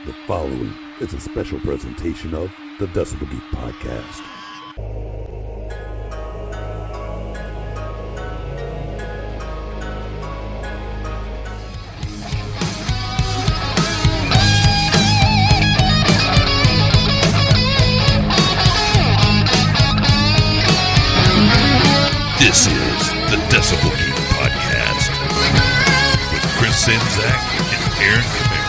The following is a special presentation of the Decibel Geek podcast. This is the Decibel Geek podcast with Chris Czynszak and Aaron Camaro.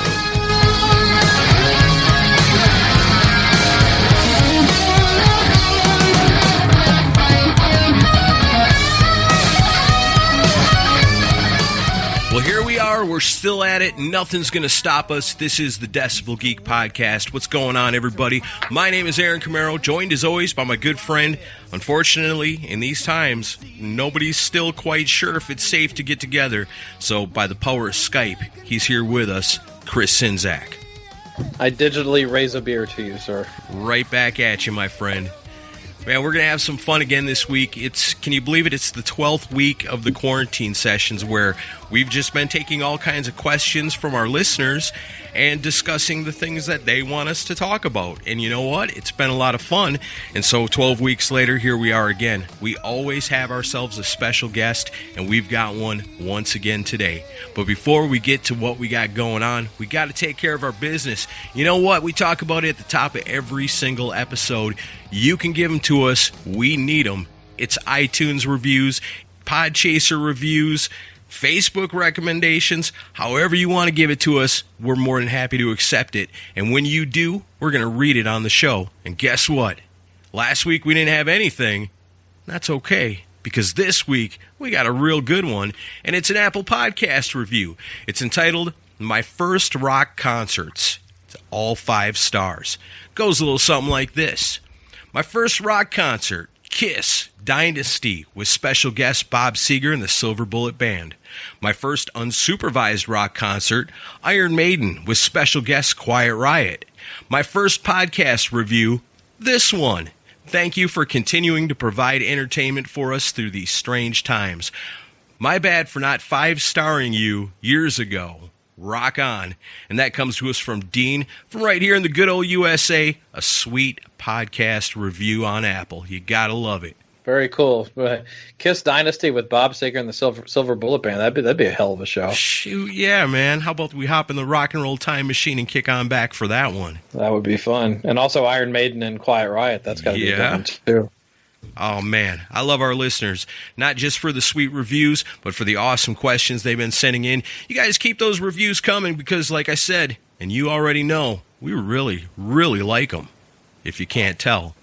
Well, here we are. We're still at it. Nothing's going to stop us. This is the Decibel Geek podcast. What's going on, everybody? My name is Aaron Camaro, joined as always by my good friend. Unfortunately, in these times, nobody's still quite sure if it's safe to get together. So, by the power of Skype, he's here with us, Chris Czynszak. I digitally raise a beer to you, sir. Right back at you, my friend. Man, we're going to have some fun again this week. Can you believe it? It's the 12th week of the Quarantine Sessions where we've just been taking all kinds of questions from our listeners and discussing the things that they want us to talk about. And you know what? It's been a lot of fun. And so 12 weeks later, here we are again. We always have ourselves a special guest, and we've got one once again today. But before we get to what we got going on, we got to take care of our business. You know what? We talk about it at the top of every single episode. You can give them to us. We need them. It's iTunes reviews, Podchaser reviews, Facebook recommendations. However you want to give it to us, we're more than happy to accept it. And when you do, we're going to read it on the show. And guess what? Last week we didn't have anything. That's okay, because this week we got a real good one, and it's an Apple Podcast review. It's entitled My First Rock Concerts. It's all 5 stars. Goes a little something like this. My first rock concert, Kiss, Dynasty, with special guest Bob Seger and the Silver Bullet Band. My first unsupervised rock concert, Iron Maiden, with special guest Quiet Riot. My first podcast review, this one. Thank you for continuing to provide entertainment for us through these strange times. My bad for not 5-starring you years ago. Rock on. And that comes to us from Dean from right here in the good old USA. A sweet podcast review on Apple. You gotta love it. Very cool. Kiss Dynasty with Bob Seger and the Silver Bullet Band. That'd be a hell of a show. Shoot, yeah, man. How about we hop in the rock and roll time machine and kick on back for that one? That would be fun. And also Iron Maiden and Quiet Riot. That's gotta be fun too. Oh, man, I love our listeners, not just for the sweet reviews, but for the awesome questions they've been sending in. You guys keep those reviews coming because, like I said, and you already know, we really, really like them, if you can't tell.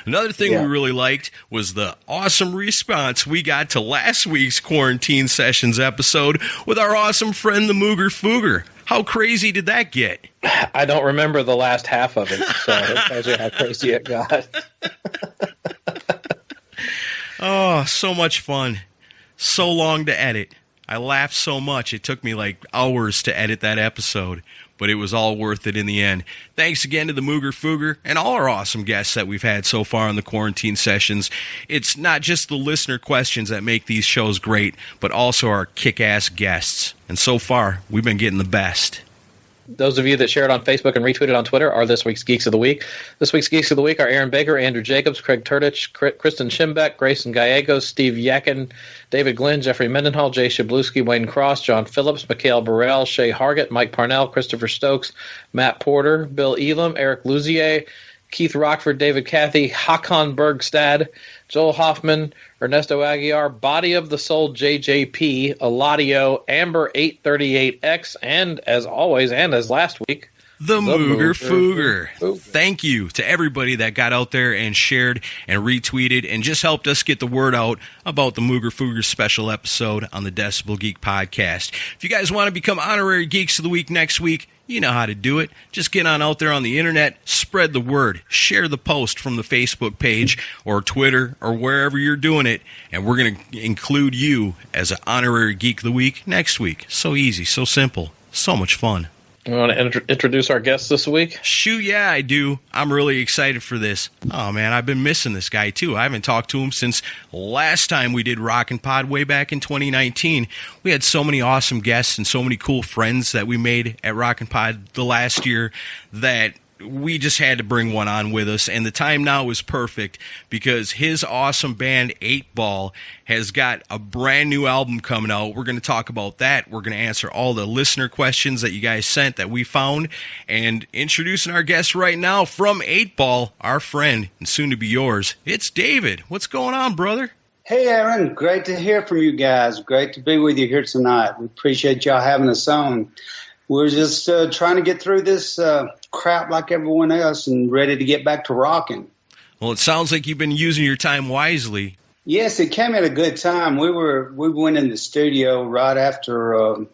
Another thing we really liked was the awesome response we got to last week's Quarantine Sessions episode with our awesome friend, the Mooger Fooger. How crazy did that get? I don't remember the last half of it, so it tells you how crazy it got. Oh, so much fun. So long to edit. I laughed so much, it took me like hours to edit that episode, but it was all worth it in the end. Thanks again to the Mooger Fooger and all our awesome guests that we've had so far on the Quarantine Sessions. It's not just the listener questions that make these shows great, but also our kick-ass guests. And so far, we've been getting the best. Those of you that shared on Facebook and retweeted on Twitter are this week's Geeks of the Week. This week's Geeks of the Week are Aaron Baker, Andrew Jacobs, Craig Turtich, Kristen Schimbeck, Grayson Gallegos, Steve Yakin, David Glynn, Jeffrey Mendenhall, Jay Shabluski, Wayne Cross, John Phillips, Mikhail Burrell, Shay Hargett, Mike Parnell, Christopher Stokes, Matt Porter, Bill Elam, Eric Luzier, Keith Rockford, David Cathy, Hakan Bergstad, Joel Hoffman, Ernesto Aguiar, Body of the Soul JJP, Eladio, Amber 838X, and as always, and as last week, the Mooger Fooger. Thank you to everybody that got out there and shared and retweeted and just helped us get the word out about the Mooger Fooger special episode on the Decibel Geek podcast. If you guys want to become honorary Geeks of the Week next week, you know how to do it. Just get on out there on the internet, spread the word, share the post from the Facebook page or Twitter or wherever you're doing it, and we're going to include you as an honorary Geek of the Week next week. So easy, so simple, so much fun. You want to introduce our guest this week? Shoot, yeah, I do. I'm really excited for this. Oh, man, I've been missing this guy, too. I haven't talked to him since last time we did Rockin' Pod way back in 2019. We had so many awesome guests and so many cool friends that we made at Rockin' Pod the last year that we just had to bring one on with us, and the time now is perfect because his awesome band Eightball has got a brand new album coming out. We're going to talk about that. We're going to answer all the listener questions that you guys sent that we found, and introducing our guest right now from Eightball, our friend and soon to be yours, it's David. What's going on, brother? Hey, Aaron. Great to hear from you guys. Great to be with you here tonight. We appreciate y'all having us on. We're just trying to get through this crap like everyone else and ready to get back to rocking. Well, it sounds like you've been using your time wisely. Yes, it came at a good time. We went in the studio right after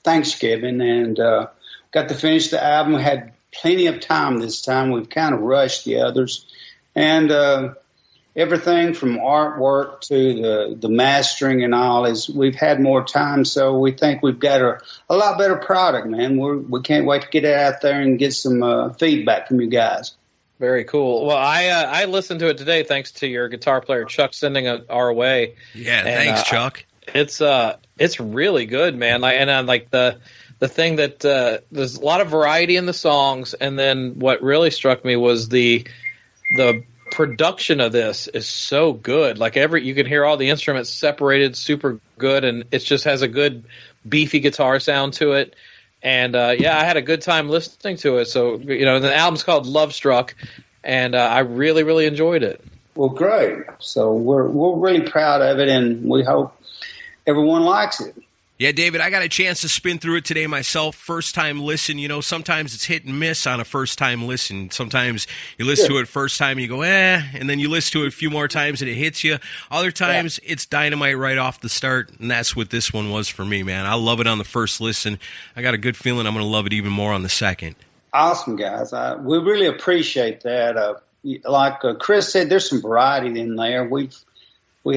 Thanksgiving and got to finish the album. We had plenty of time this time. We've kind of rushed the others. And everything from artwork to the mastering and all is we've had more time, so we think we've got a lot better product, man. We can't wait to get it out there and get some feedback from you guys. Very cool. Well, I listened to it today thanks to your guitar player Chuck sending it our way. Yeah, thanks, Chuck. It's really good, man. Like the thing that there's a lot of variety in the songs, and then what really struck me was the production of this is so good. Like you can hear all the instruments separated super good, and it just has a good beefy guitar sound to it. And I had a good time listening to it. So the album's called Love Struck, and I really, really enjoyed it. Well, great. So we're really proud of it, and we hope everyone likes it. Yeah, David, I got a chance to spin through it today myself. First time listen, sometimes it's hit and miss on a first time listen. Sometimes you listen to it first time and you go, and then you listen to it a few more times and it hits you. Other times it's dynamite right off the start, and that's what this one was for me, man. I love it on the first listen. I got a good feeling I'm going to love it even more on the second. Awesome, guys. We really appreciate that. Like Chris said, there's some variety in there. We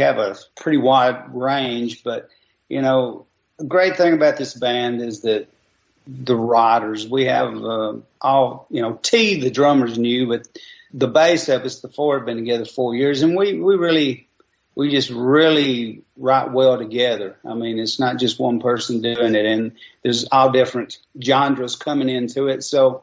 have a pretty wide range, but, the great thing about this band is that the writers, we have T, the drummer's new, but the bass of us, the four have been together 4 years, and we just really write well together. I mean, it's not just one person doing it, and there's all different genres coming into it. So,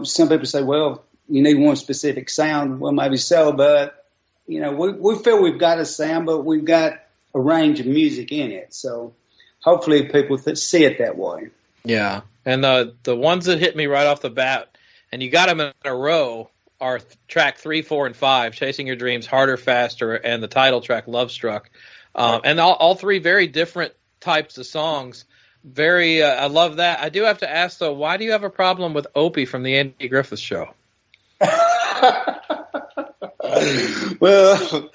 some people say, well, you need one specific sound. Well, maybe so, but, we feel we've got a sound, but we've got a range of music in it. So hopefully people see it that way. Yeah, and the ones that hit me right off the bat, and you got them in a row, are track 3, 4, and 5, Chasing Your Dreams, Harder, Faster, and the title track, Love Struck. And all three very different types of songs. I love that. I do have to ask, though, why do you have a problem with Opie from the Andy Griffith Show? Well,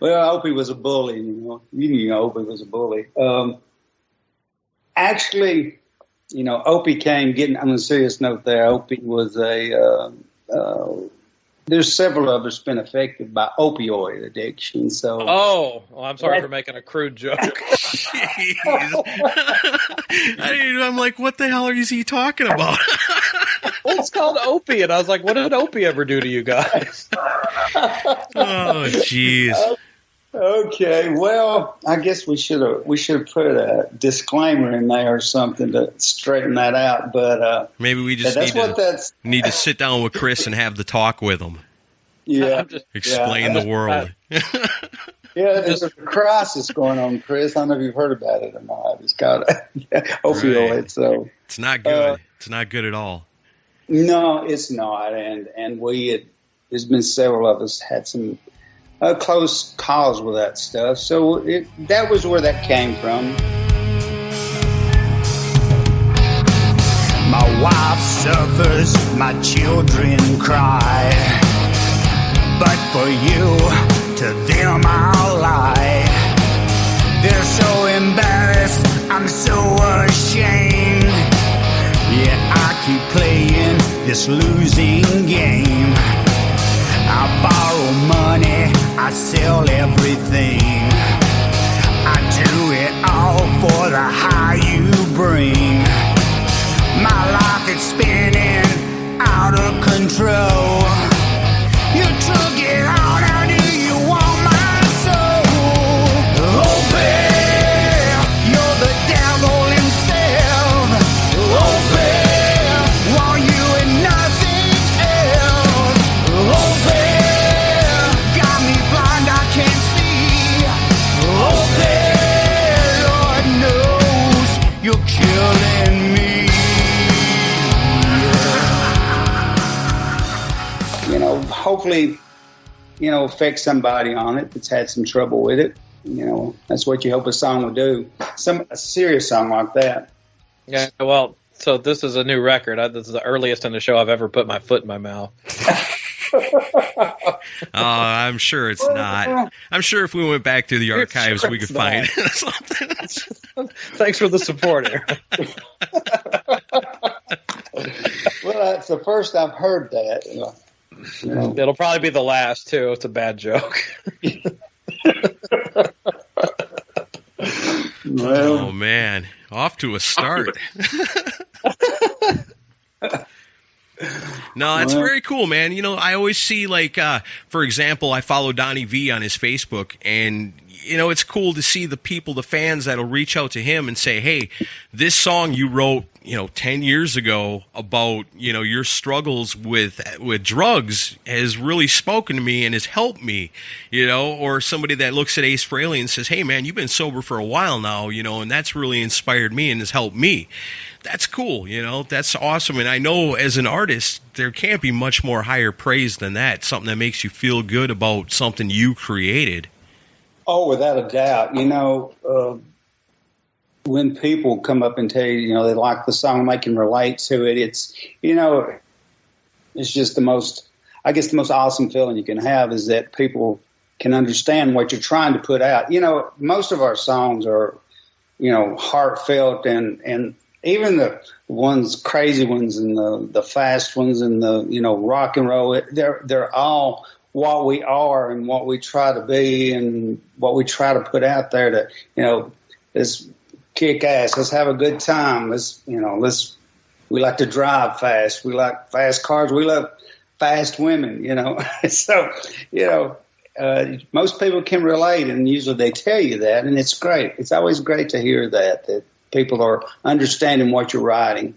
Opie was a bully, You knew Opie was a bully. Actually, Opie came on a serious note there. Opie was there's several of us been affected by opioid addiction. So. Oh, well, I'm sorry for making a crude joke. I'm like, what the hell is he talking about? Well, it's called Opie, and I was like, what did Opie ever do to you guys? Oh, jeez. Okay, well, I guess we should have put a disclaimer in there or something to straighten that out. But maybe we just need to sit down with Chris and have the talk with him. Yeah, explain the world. Yeah, there's a crisis going on, Chris. I don't know if you've heard about it or not. It's called opioid. Right. So it's not good. It's not good at all. No, it's not. And there's been several of us had some close calls with that stuff. So that was where that came from. My wife suffers, my children cry, but for you, to them I'll lie. They're so embarrassed, I'm so ashamed. Yeah, I keep playing this losing game. I borrow money, I sell everything. I do it all for the high you hopefully, affect somebody on it that's had some trouble with it. That's what you hope a song will do. A serious song like that. Yeah, well, so this is a new record. This is the earliest in the show I've ever put my foot in my mouth. I'm sure it's not. I'm sure if we went back through the archives, we could find something. Thanks for the support, Aaron. Well, that's the first I've heard that. It'll probably be the last, too. It's a bad joke. Well, oh, man. Off to a start. No, that's very cool, man. I always see, for example, I follow Donnie V on his Facebook, and, it's cool to see the people, the fans that'll reach out to him and say, hey, this song you wrote, 10 years ago about, your struggles with drugs has really spoken to me and has helped me, or somebody that looks at Ace Frehley and says, hey, man, you've been sober for a while now, and that's really inspired me and has helped me. That's cool, that's awesome. And I know as an artist, there can't be much more higher praise than that, something that makes you feel good about something you created. Oh, without a doubt. When people come up and tell you, they like the song, they can relate to it, it's just the most awesome feeling you can have is that people can understand what you're trying to put out. Most of our songs are, heartfelt and even the ones, crazy ones and the fast ones and the, rock and roll, they're all what we are and what we try to be and what we try to put out there to, let's kick ass. Let's have a good time. We like to drive fast. We like fast cars. We love fast women, So, most people can relate, and usually they tell you that, and it's great. It's always great to hear that people are understanding what you're writing.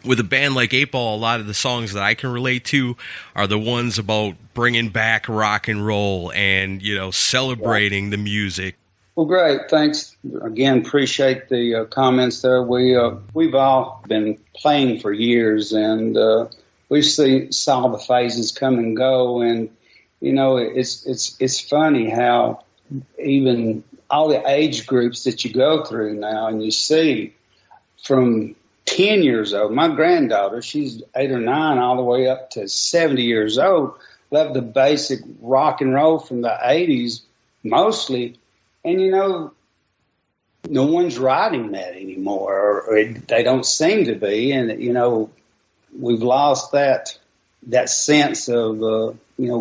With a band like Eightball, a lot of the songs that I can relate to are the ones about bringing back rock and roll and, celebrating the music. Well, great. Thanks. Again, appreciate the comments there. We've all been playing for years, and we've saw the phases come and go. And it's funny how even all the age groups that you go through now, and you see from 10 years old. My granddaughter, she's 8 or 9, all the way up to 70 years old. Loved the basic rock and roll from the 80s mostly. And, no one's writing that anymore, or they don't seem to be. And, we've lost that sense of,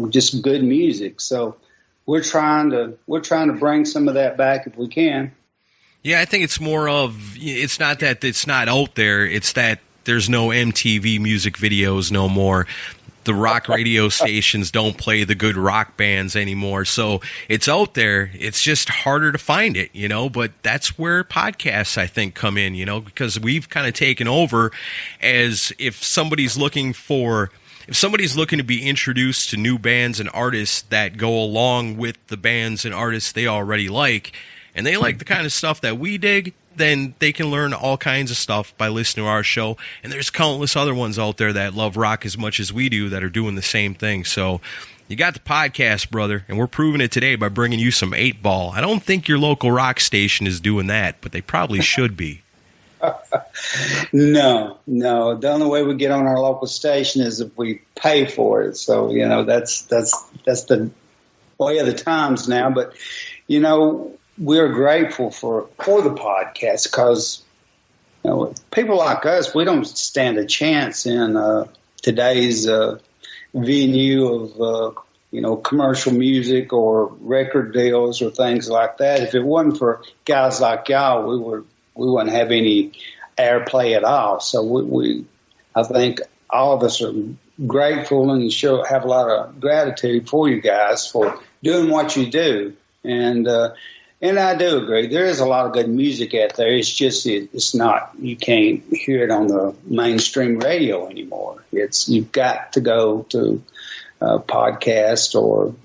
just good music. So we're trying to bring some of that back if we can. Yeah, I think it's more of, it's not that it's not out there, it's that there's no MTV music videos no more. The rock radio stations don't play the good rock bands anymore. So it's out there. It's just harder to find it, but that's where podcasts, I think, come in, because we've kind of taken over as if somebody's looking to be introduced to new bands and artists that go along with the bands and artists they already like, and they like the kind of stuff that we dig, then they can learn all kinds of stuff by listening to our show. And there's countless other ones out there that love rock as much as we do that are doing the same thing. So you got the podcast, brother, and we're proving it today by bringing you some 8-Ball. I don't think your local rock station is doing that, but they probably should be. No. The only way we get on our local station is if we pay for it. So, that's the way of the times now. But, we're grateful for the podcast because, people like us, we don't stand a chance in today's venue of, commercial music or record deals or things like that. If it wasn't for guys like y'all, we wouldn't have any airplay at all. So I think all of us are grateful and have a lot of gratitude for you guys for doing what you do. And I do agree. There is a lot of good music out there. It's just it's not. You can't hear it on the mainstream radio anymore. You've got to go to a podcast or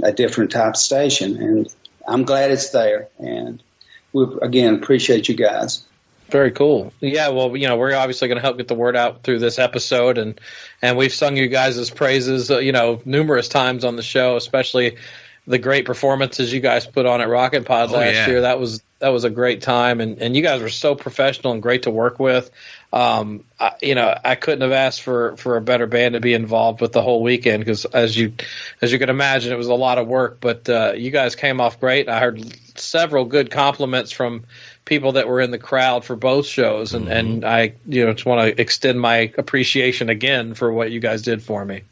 a different type of station. And I'm glad it's there. And we again appreciate you guys. Very cool. Yeah, well, we're obviously going to help get the word out through this episode, and we've sung you guys' praises, numerous times on the show, especially the great performances you guys put on at Rockin' Pod last year. That was a great time, and you guys were so professional and great to work with. I couldn't have asked for a better band to be involved with the whole weekend, because as you can imagine, it was a lot of work, but you guys came off great. I heard several good compliments from people that were in the crowd for both shows, and I just want to extend my appreciation again for what you guys did for me.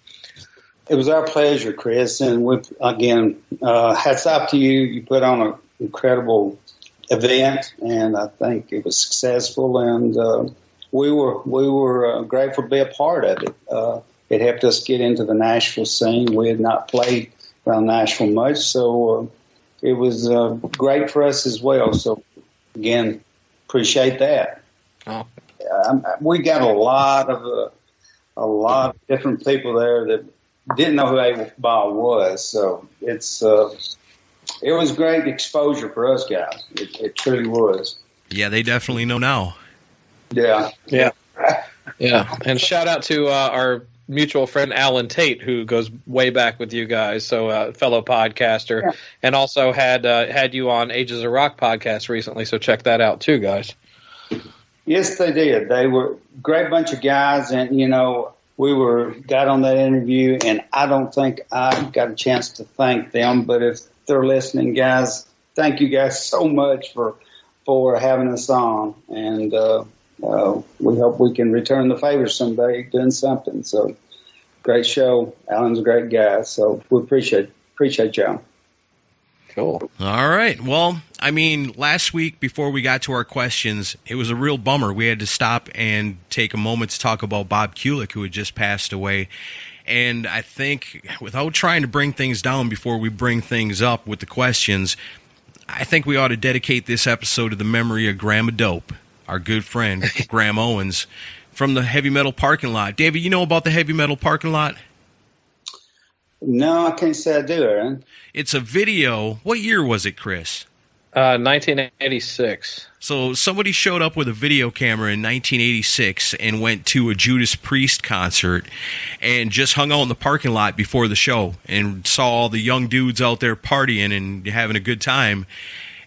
It was our pleasure, Chris, and hats off to you. You put on an incredible event, and I think it was successful, and we were grateful to be a part of it. It helped us get into the Nashville scene. We had not played around Nashville much, so it was great for us as well. So again, appreciate that. Oh. We got a lot of different people there that didn't know who Eightball was, so it was great exposure for us guys. It truly was. Yeah, they definitely know now. Yeah. And shout out to our mutual friend Alan Tate, who goes way back with you guys, so fellow podcaster, and also had you on Ages of Rock podcast recently, so check that out too, guys. Yes, they did. They were a great bunch of guys, and we got on that interview, and I don't think I got a chance to thank them, but if they're listening, guys, thank you guys so much for having us on, and we hope we can return the favor someday doing something. So great show. Alan's a great guy, so we appreciate y'all. Cool. All right. Well, last week before we got to our questions, it was a real bummer. We had to stop and take a moment to talk about Bob Kulick, who had just passed away. And I think, without trying to bring things down before we bring things up with the questions, I think we ought to dedicate this episode to the memory of Grandma Dope, our good friend, Graham Owens, from the Heavy Metal Parking Lot. David, you know about the Heavy Metal Parking Lot? No, I can't say I do, Aaron. It's a video. What year was it, Chris? 1986. So somebody showed up with a video camera in 1986 and went to a Judas Priest concert and just hung out in the parking lot before the show and saw all the young dudes out there partying and having a good time.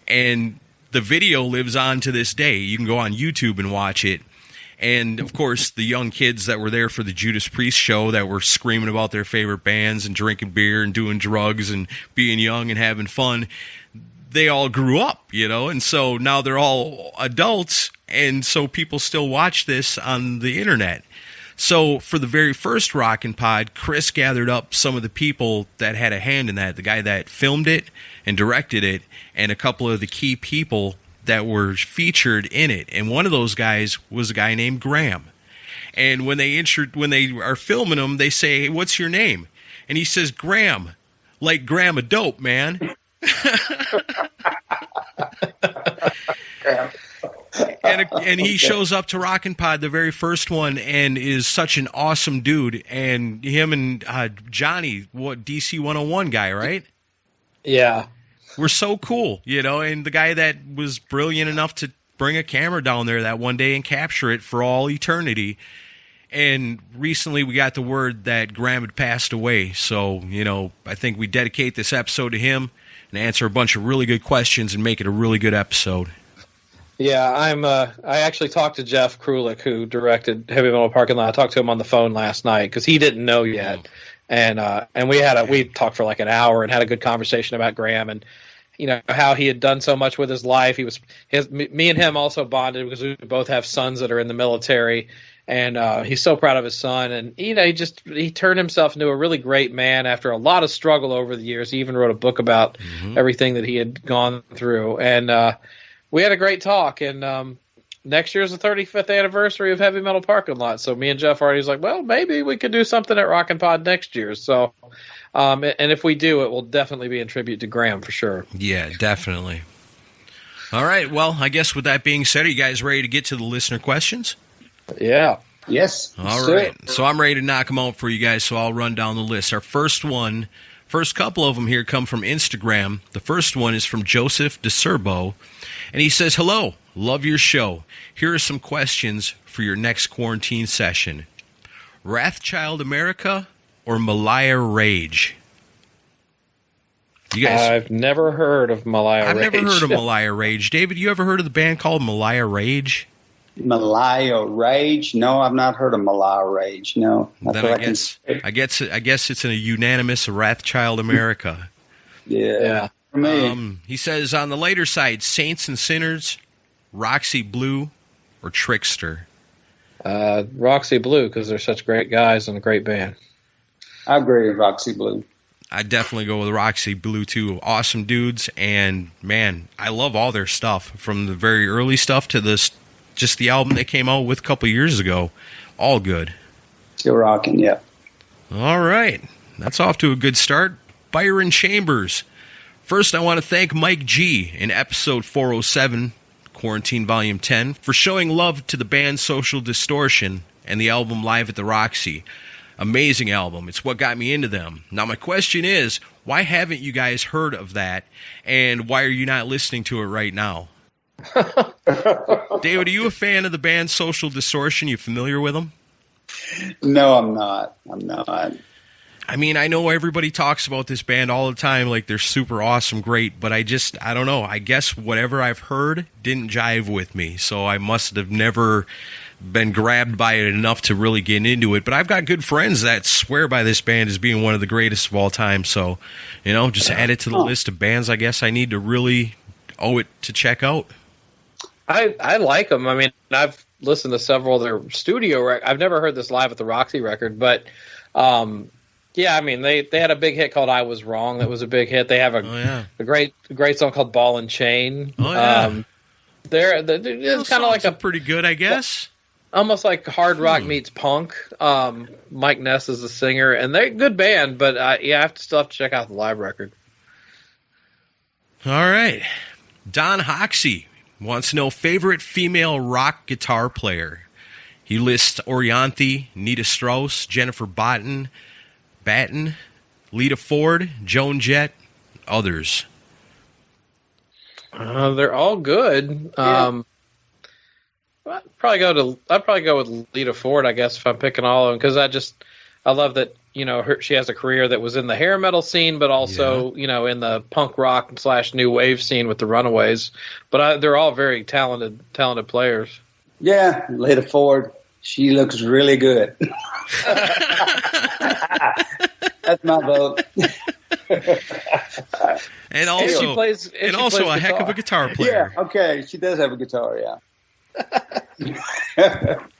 And the video lives on to this day. You can go on YouTube and watch it. And, of course, the young kids that were there for the Judas Priest show that were screaming about their favorite bands and drinking beer and doing drugs and being young and having fun, they all grew up, and so now they're all adults, and so people still watch this on the internet. So for the very first Rockin' Pod, Chris gathered up some of the people that had a hand in that, the guy that filmed it and directed it, and a couple of the key people that were featured in it. And one of those guys was a guy named Graham. And when they are filming him, they say, "Hey, what's your name?" And he says, "Graham, like Grandma Dope, man." And he shows up to Rockin' Pod, the very first one, and is such an awesome dude. And him and Johnny, DC 101 guy, right? Yeah. We're so cool, and the guy that was brilliant enough to bring a camera down there that one day and capture it for all eternity. And recently we got the word that Graham had passed away. So, I think we dedicate this episode to him and answer a bunch of really good questions and make it a really good episode. Yeah, I actually talked to Jeff Krulik, who directed Heavy Metal Parking Lot. I talked to him on the phone last night because he didn't know yet. And we talked for like an hour and had a good conversation about Graham and how he had done so much with his life. Me and him also bonded because we both have sons that are in the military, and he's so proud of his son. And he turned himself into a really great man after a lot of struggle over the years. He even wrote a book about everything that he had gone through, and we had a great talk. And next year's the 35th anniversary of Heavy Metal Parking Lot. So me and Jeff already was like, well, maybe we could do something at Rockin' Pod next year. So. And if we do, it will definitely be in tribute to Graham for sure. Yeah, definitely. All right. Well, I guess with that being said, are you guys ready to get to the listener questions? Yeah. Yes. All right. So I'm ready to knock them out for you guys, so I'll run down the list. Our first couple of them here come from Instagram. The first one is from Joseph DeCerbo, and he says, "Hello. Love your show. Here are some questions for your next quarantine session. Wrathchild America or Malaya Rage? You guys, I've never heard of Malaya Rage. I've never heard of Malaya Rage. David, you ever heard of the band called Malaya Rage? Malaya Rage? No, I've not heard of Malaya Rage. No. Then I guess it's a unanimous Wrathchild America. Yeah. For me. He says on the later side, Saints and Sinners, Roxy Blue, or Trickster. Roxy Blue, because they're such great guys and a great band. I agree with Roxy Blue. I'd definitely go with Roxy Blue, too. Awesome dudes, and, man, I love all their stuff, from the very early stuff to just the album they came out with a couple years ago. All good. Still rocking, yeah. All right. That's off to a good start. Byron Chambers. First, I want to thank Mike G. in episode 407, Quarantine Volume 10, for showing love to the band Social Distortion and the album Live at the Roxy. Amazing album. It's what got me into them. Now, my question is, why haven't you guys heard of that, and why are you not listening to it right now? David, are you a fan of the band Social Distortion? You familiar with them? No, I'm not. I mean, I know everybody talks about this band all the time, like they're super awesome, great, but I don't know. I guess whatever I've heard didn't jive with me, so I must have never been grabbed by it enough to really get into it. But I've got good friends that swear by this band as being one of the greatest of all time, so, just add it to the list of bands I guess I need to really owe it to check out. I like them. I mean, I've listened to several of their studio I've never heard this Live at the Roxy record, but yeah, I mean, they had a big hit called "I Was Wrong." That was a big hit. They have a great song called "Ball and Chain." Oh yeah, they're kind of like pretty good, I guess. Almost like hard rock meets punk. Mike Ness is the singer, and they're a good band. But I still have to check out the live record. All right, Don Hoxie wants to know favorite female rock guitar player. He lists Orianthi, Nita Strauss, Jennifer Batten, Lita Ford, Joan Jett, others. They're all good. Yeah. I'd probably go with Lita Ford, I guess, if I'm picking all of them, because I love that she has a career that was in the hair metal scene, but also in the punk rock / new wave scene with the Runaways. But they're all very talented players. Yeah, Lita Ford. She looks really good. That's my vote. And also, she plays a heck of a guitar player. Yeah, okay. She does have a guitar, yeah.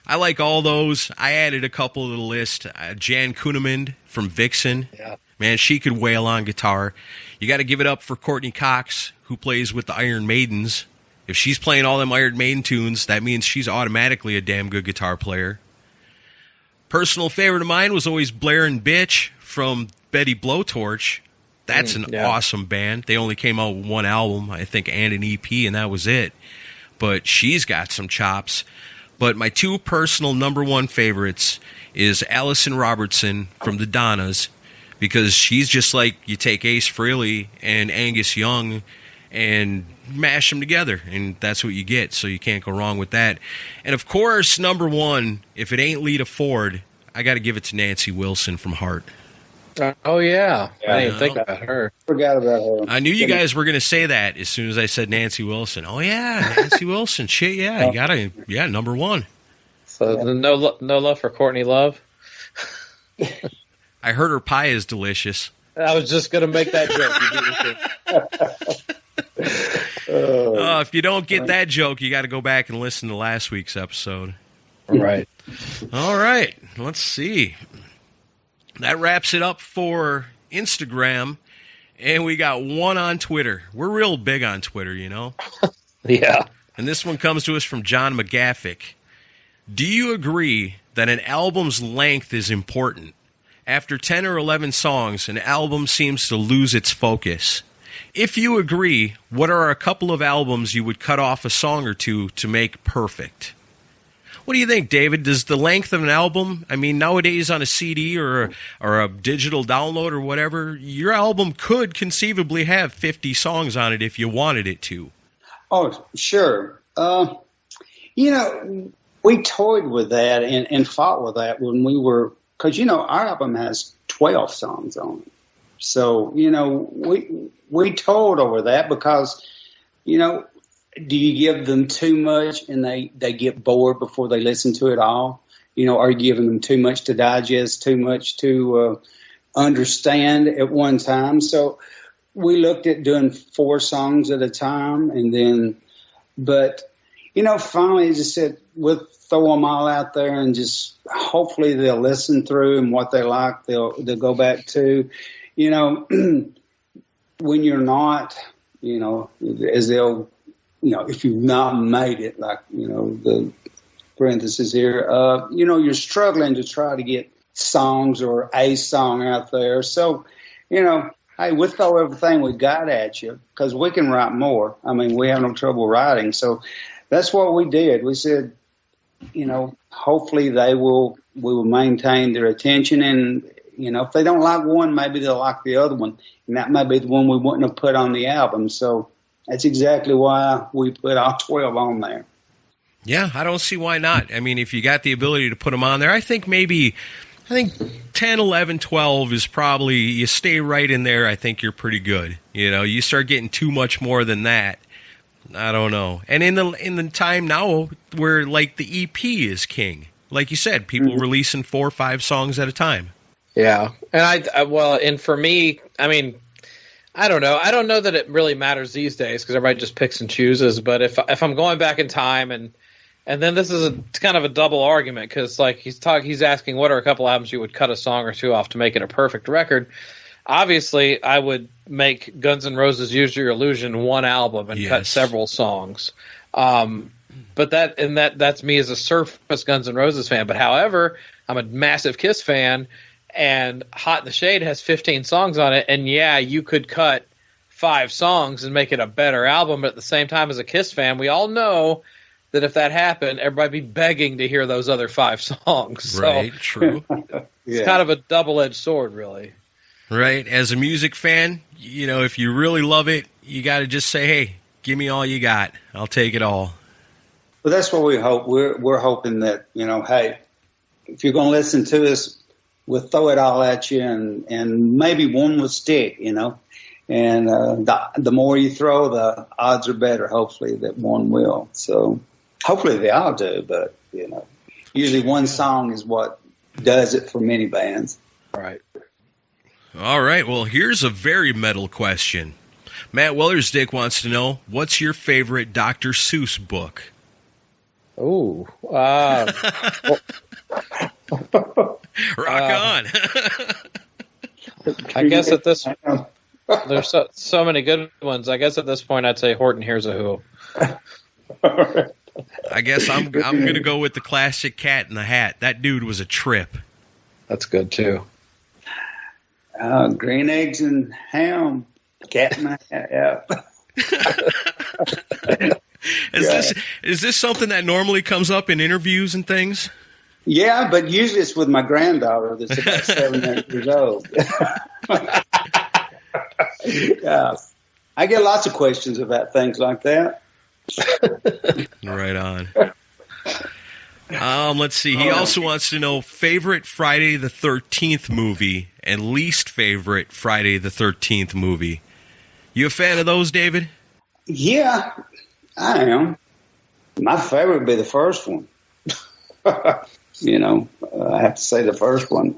I like all those. I added a couple to the list. Jan Kunemund from Vixen. Yeah. Man, she could wail on guitar. You got to give it up for Courtney Cox, who plays with the Iron Maidens. If she's playing all them Iron Maiden tunes, that means she's automatically a damn good guitar player. Personal favorite of mine was always Blair and Bitch from Betty Blowtorch. That's an awesome band. They only came out with one album, I think, and an EP, and that was it. But she's got some chops. But my two personal number one favorites is Allison Robertson from the Donnas, because she's just like you take Ace Frehley and Angus Young and mash them together, and that's what you get, so you can't go wrong with that. And of course, number one, if it ain't Lita Ford, I got to give it to Nancy Wilson from Heart. Oh yeah, I didn't think about her. Forgot about her. I knew you guys were going to say that as soon as I said Nancy Wilson. Oh yeah, Nancy Wilson. Shit, yeah, you gotta, number one. So no love for Courtney Love. I heard her pie is delicious. I was just going to make that joke. If you don't get that joke, you got to go back and listen to last week's episode. Right. All right. Let's see. That wraps it up for Instagram, and we got one on Twitter. We're real big on Twitter, Yeah. And this one comes to us from John McGaffick. Do you agree that an album's length is important? After 10 or 11 songs, an album seems to lose its focus. If you agree, what are a couple of albums you would cut off a song or two to make perfect? What do you think, David? Does the length of an album, I mean, nowadays on a CD or a digital download or whatever, your album could conceivably have 50 songs on it if you wanted it to. Oh, sure. You know, we toyed with that and fought with that when we were, because, you know, our album has 12 songs on it. So, you know, we toyed over that because, you know, do you give them too much and they get bored before they listen to it all? You know, are you giving them too much to digest, too much to understand at one time? So we looked at doing 4 songs at a time, and then, but, you know, finally just said, we'll throw them all out there and just hopefully they'll listen through, and what they like, they'll go back to. You know, when you're not, you know, as they'll, you know, if you've not made it, like, you know, the parenthesis here, you know, you're struggling to try to get songs or a song out there. So, you know, hey, we'll throw everything we got at you because we can write more. I mean, we have no trouble writing. So that's what we did. We said, you know, hopefully we will maintain their attention, and, you know, if they don't like one, maybe they'll like the other one, and that may be the one we wouldn't have put on the album. So that's exactly why we put all 12 on there. Yeah, I don't see why not. I mean, if you got the ability to put them on there, I think 10, 11, 12 is probably, you stay right in there, I think you're pretty good. You know, you start getting too much more than that, I don't know. And in the time now where, like, the EP is king, like you said, people releasing 4 or 5 songs at a time. Yeah, and and for me, I mean, I don't know. I don't know that it really matters these days because everybody just picks and chooses. But if I'm going back in time, and then this is kind of a double argument, because like he's asking what are a couple albums you would cut a song or two off to make it a perfect record. Obviously, I would make Guns N' Roses' Use Your Illusion one album and cut several songs. But that's me as a surface Guns N' Roses fan. But however, I'm a massive Kiss fan. And Hot in the Shade has 15 songs on it, and yeah, you could cut 5 songs and make it a better album, but at the same time, as a Kiss fan, we all know that if that happened, everybody would be begging to hear those other 5 songs. Right, so, true. It's kind of a double-edged sword, really. Right, as a music fan, you know, if you really love it, you got to just say, hey, give me all you got. I'll take it all. Well, that's what we hope. We're hoping that, you know, hey, if you're going to listen to us, we'll throw it all at you, and maybe one will stick, you know. And the more you throw, the odds are better, hopefully, that one will. So hopefully they all do, but, you know, usually one song is what does it for many bands. Right. All right, well, here's a very metal question. Matt Wellersdick wants to know, what's your favorite Dr. Seuss book? Ooh. Rock on. I guess at this, there's so many good ones. I guess at this point I'd say Horton Hears a Who. I guess I'm going to go with the classic Cat in the Hat. That dude was a trip. That's good too. Green eggs and ham. Cat in the Hat. Yeah. Is this something that normally comes up in interviews and things? Yeah, but usually it's with my granddaughter that's about 7 or 8 years old. Yeah. I get lots of questions about things like that. Right on. Let's see. He also wants to know favorite Friday the 13th movie and least favorite Friday the 13th movie. You a fan of those, David? Yeah, I am. My favorite would be the first one. You know, I have to say the first one.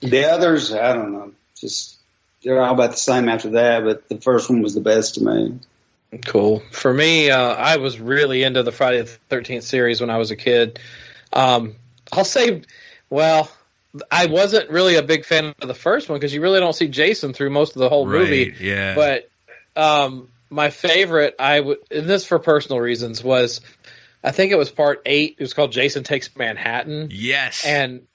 The others, I don't know. Just they're all about the same after that, but the first one was the best to me. Cool. For me, I was really into the Friday the 13th series when I was a kid. I'll say, well, I wasn't really a big fan of the first one because you really don't see Jason through most of the whole movie. Yeah. But my favorite, and this for personal reasons, was I think it was part 8. It was called Jason Takes Manhattan. Yes. And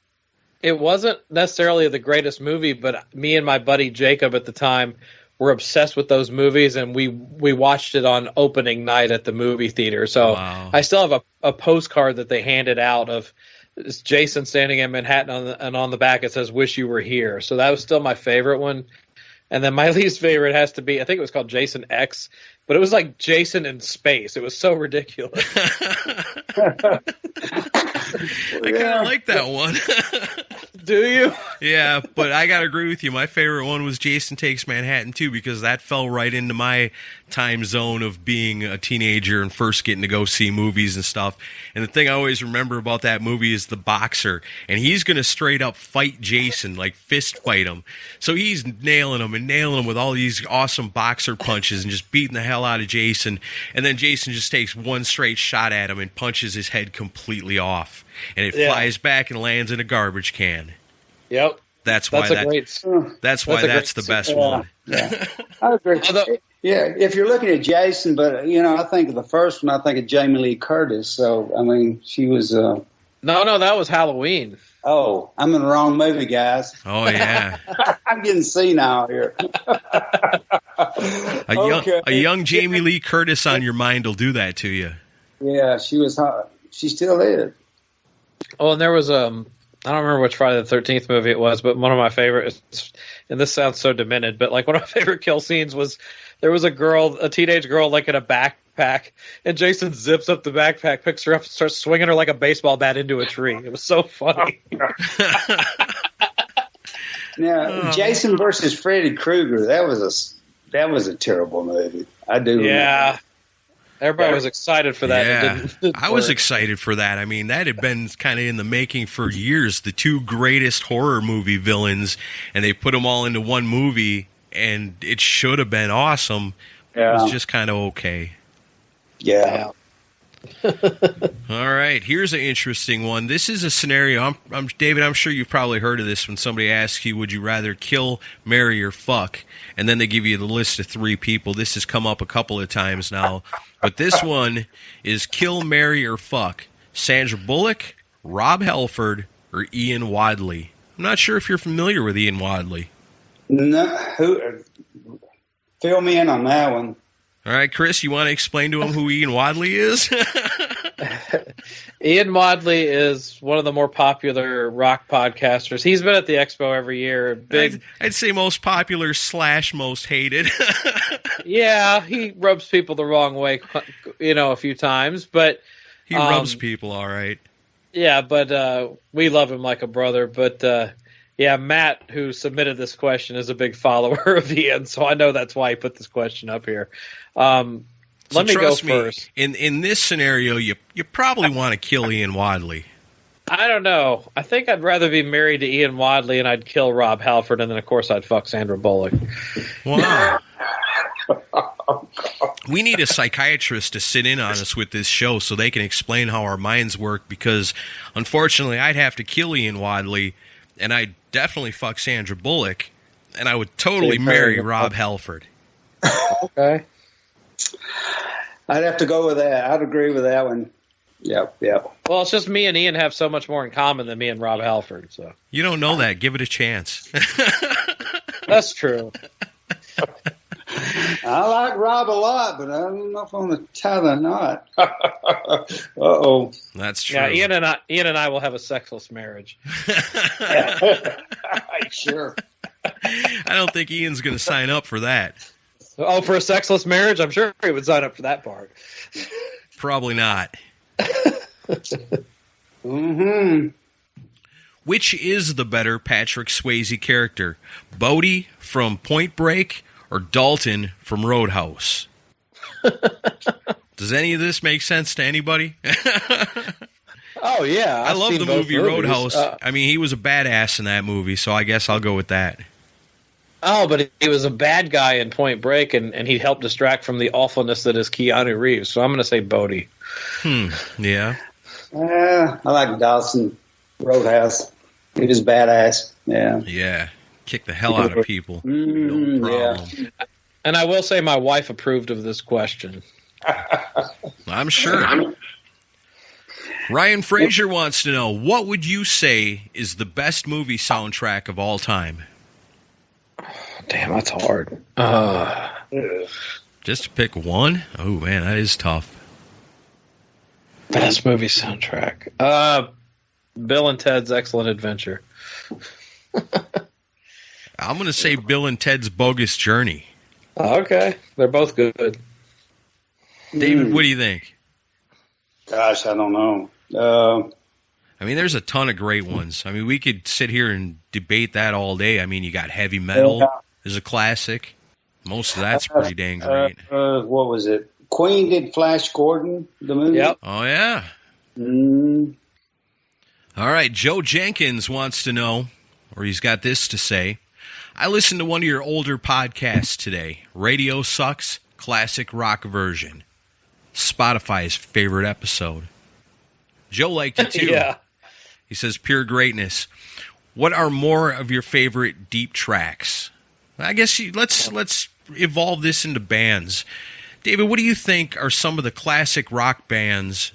it wasn't necessarily the greatest movie, but me and my buddy Jacob at the time were obsessed with those movies, and we watched it on opening night at the movie theater. So wow. I still have a postcard that they handed out of Jason standing in Manhattan, and on the back it says, "Wish you were here." So that was still my favorite one. And then my least favorite has to be, I think it was called Jason X, but it was like Jason in space. It was so ridiculous. I kind of like that one. Do you? Yeah, but I gotta agree with you. My favorite one was Jason Takes Manhattan too, because that fell right into my time zone of being a teenager and first getting to go see movies and stuff. And the thing I always remember about that movie is the boxer, and he's gonna straight up fight Jason, like fist fight him. So he's nailing him with all these awesome boxer punches and just beating the hell out of Jason. And then Jason just takes one straight shot at him and punches his head completely off. And it flies back and lands in a garbage can. Yep. That's why that's the best one. Yeah. I agree. Yeah, if you're looking at Jason, but I think of the first one, I think of Jamie Lee Curtis. So I mean, she was. No, that was Halloween. Oh, I'm in the wrong movie, guys. Oh yeah. I'm getting senile here. A young Jamie Lee Curtis on your mind will do that to you. Yeah, she was hot. She still is. Oh, and there was I don't remember which Friday the 13th movie it was, but one of my favorites, and this sounds so demented, but like one of my favorite kill scenes was there was a teenage girl like in a backpack, and Jason zips up the backpack, picks her up, and starts swinging her like a baseball bat into a tree. It was so funny. Now, Jason versus Freddy Krueger, that was a terrible movie. I do remember. Yeah. Everybody was excited for that. Yeah, it didn't I was excited for that. I mean, that had been kind of in the making for years. The two greatest horror movie villains, and they put them all into one movie, and it should have been awesome. Yeah. It was just kind of okay. Yeah. All right, here's an interesting one. This is a scenario. I'm David, I'm sure you've probably heard of this when somebody asks you, would you rather kill, marry, or fuck? And then they give you the list of 3 people. This has come up a couple of times now. But this one is kill, marry, or fuck. Sandra Bullock, Rob Halford, or Ian Wadley. I'm not sure if you're familiar with Ian Wadley. No, fill me in on that one. All right, Chris, you want to explain to him who Ian Wadley is? Ian Wadley is one of the more popular rock podcasters. He's been at the Expo every year. I'd say most popular / most hated. Yeah, he rubs people the wrong way, a few times, but he rubs people all right. Yeah, but we love him like a brother. But yeah, Matt, who submitted this question, is a big follower of Ian, so I know that's why he put this question up here. Let me go first. In this scenario, you probably want to kill Ian Wadley. I don't know. I think I'd rather be married to Ian Wadley, and I'd kill Rob Halford, and then, of course, I'd fuck Sandra Bullock. Wow. We need a psychiatrist to sit in on us with this show so they can explain how our minds work, because, unfortunately, I'd have to kill Ian Wadley, and I'd definitely fuck Sandra Bullock, and I would totally marry Rob Halford. Okay. I'd have to go with that. I'd agree with that one. Yep. Well, it's just me and Ian have so much more in common than me and Rob Halford. So you don't know that. Give it a chance. That's true. I like Rob a lot, but I don't know if I'm going to tie the knot. Uh-oh. That's true. Yeah, Ian and I will have a sexless marriage. Sure. I don't think Ian's going to sign up for that. Oh, for a sexless marriage? I'm sure he would sign up for that part. Probably not. Mm-hmm. Which is the better Patrick Swayze character? Bodie from Point Break or Dalton from Roadhouse? Does any of this make sense to anybody? Oh, yeah. I love the movie Roadhouse. I mean, he was a badass in that movie, so I guess I'll go with that. Oh, but he was a bad guy in Point Break, and he helped distract from the awfulness that is Keanu Reeves. So I'm going to say Bodie. Yeah. I like Dawson Roadhouse. He was badass. Yeah. Yeah. Kick the hell out of people. No problem. Yeah. And I will say my wife approved of this question. I'm sure. Ryan Fraser wants to know, what would you say is the best movie soundtrack of all time? Damn, that's hard. Just to pick one? Oh, man, that is tough. Best movie soundtrack. Bill and Ted's Excellent Adventure. I'm going to say Bill and Ted's Bogus Journey. Okay. They're both good. David, what do you think? Gosh, I don't know. I mean, there's a ton of great ones. I mean, we could sit here and debate that all day. I mean, you got heavy metal is a classic. Most of that's pretty dang great. What was it? Queen did Flash Gordon, the movie? Yep. Oh, yeah. All right, Joe Jenkins wants to know, or he's got this to say. I listened to one of your older podcasts today. Radio Sucks, classic rock version. Spotify's favorite episode. Joe liked it too. Yeah. He says, pure greatness. What are more of your favorite deep tracks? I guess let's evolve this into bands. David, what do you think are some of the classic rock bands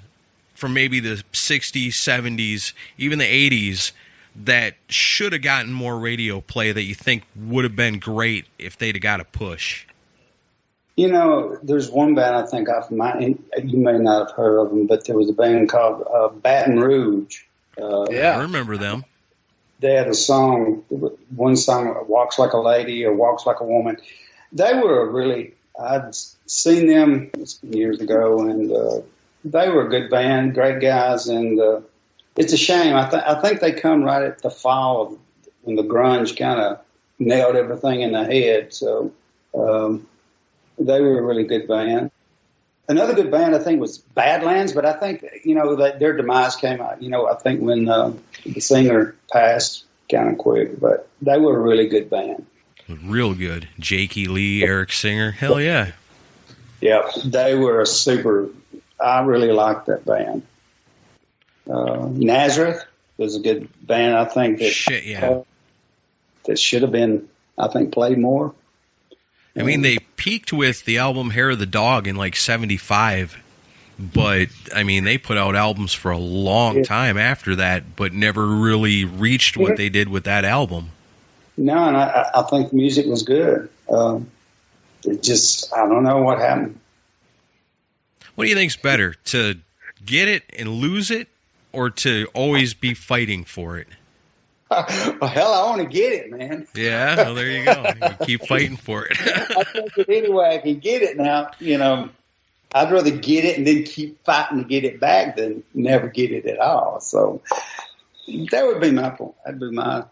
from maybe the 60s, 70s, even the 80s that should have gotten more radio play that you think would have been great if they'd have got a push? You know, there's one band I think you may not have heard of them, but there was a band called Baton Rouge. I remember them. They had one song, Walks Like a Lady or Walks Like a Woman. They were I'd seen them years ago, and they were a good band, great guys, and it's a shame. I think they come right at the fall of when the grunge kind of nailed everything in the head, so they were a really good band. Another good band, I think, was Badlands, but I think, that their demise came out, I think when the singer passed kind of quick, but they were a really good band. Real good. Jakey Lee, Eric Singer. Hell yeah. Yeah, they were I really liked that band. Nazareth was a good band, I think, that should have been, I think, played more. I mean, they peaked with the album Hair of the Dog in like 75, but I mean, they put out albums for a long time after that, but never really reached what they did with that album. No, and I think the music was good. I don't know what happened. What do you think's better, to get it and lose it, or to always be fighting for it? Well, hell, I want to get it, man. Yeah, well, there you go. You keep fighting for it. I think that anyway, I can get it now. I'd rather get it and then keep fighting to get it back than never get it at all. So that would be my point. That'd be my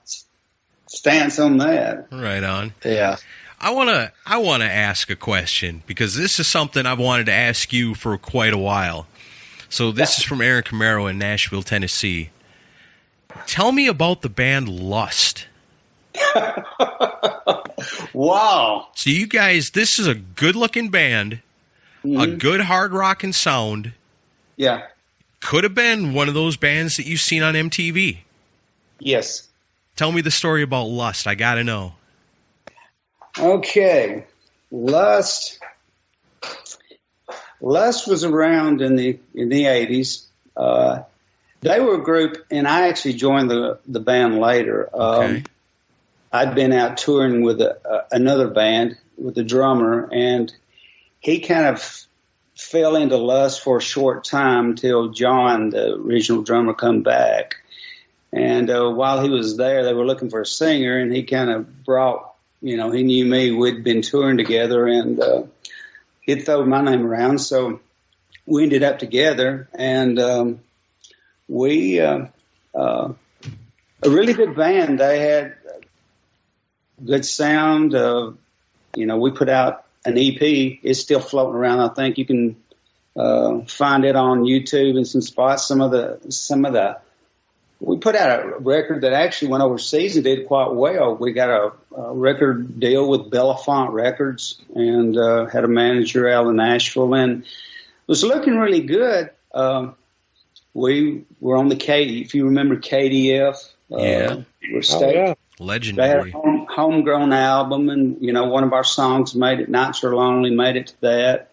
stance on that. Right on. Yeah. I want to ask a question, because this is something I've wanted to ask you for quite a while. So this is from Aaron Camaro in Nashville, Tennessee. Tell me about the band Lust. Wow. So you guys, this is a good-looking band, a good hard rockin' sound. Yeah. Could have been one of those bands that you've seen on MTV. Yes. Tell me the story about Lust. I got to know. Okay. Lust was around in the 80s. They were a group, and I actually joined the band later. Okay. I'd been out touring with another band with a drummer, and he kind of fell into Lust for a short time till John, the original drummer, come back. And while he was there, they were looking for a singer, and he kind of brought, he knew me. We'd been touring together, and he'd thrown my name around, so we ended up together, and we a really good band. They had good sound. We put out an EP. It's still floating around. I think you can find it on YouTube and some spots. Some of the we put out a record that actually went overseas and did quite well. We got a record deal with Belafonte Records and had a manager out in Nashville, and it was looking really good. We were on the if you remember KDF. Legendary. They had a homegrown album, and, one of our songs made it, Nights Are Lonely, made it to that.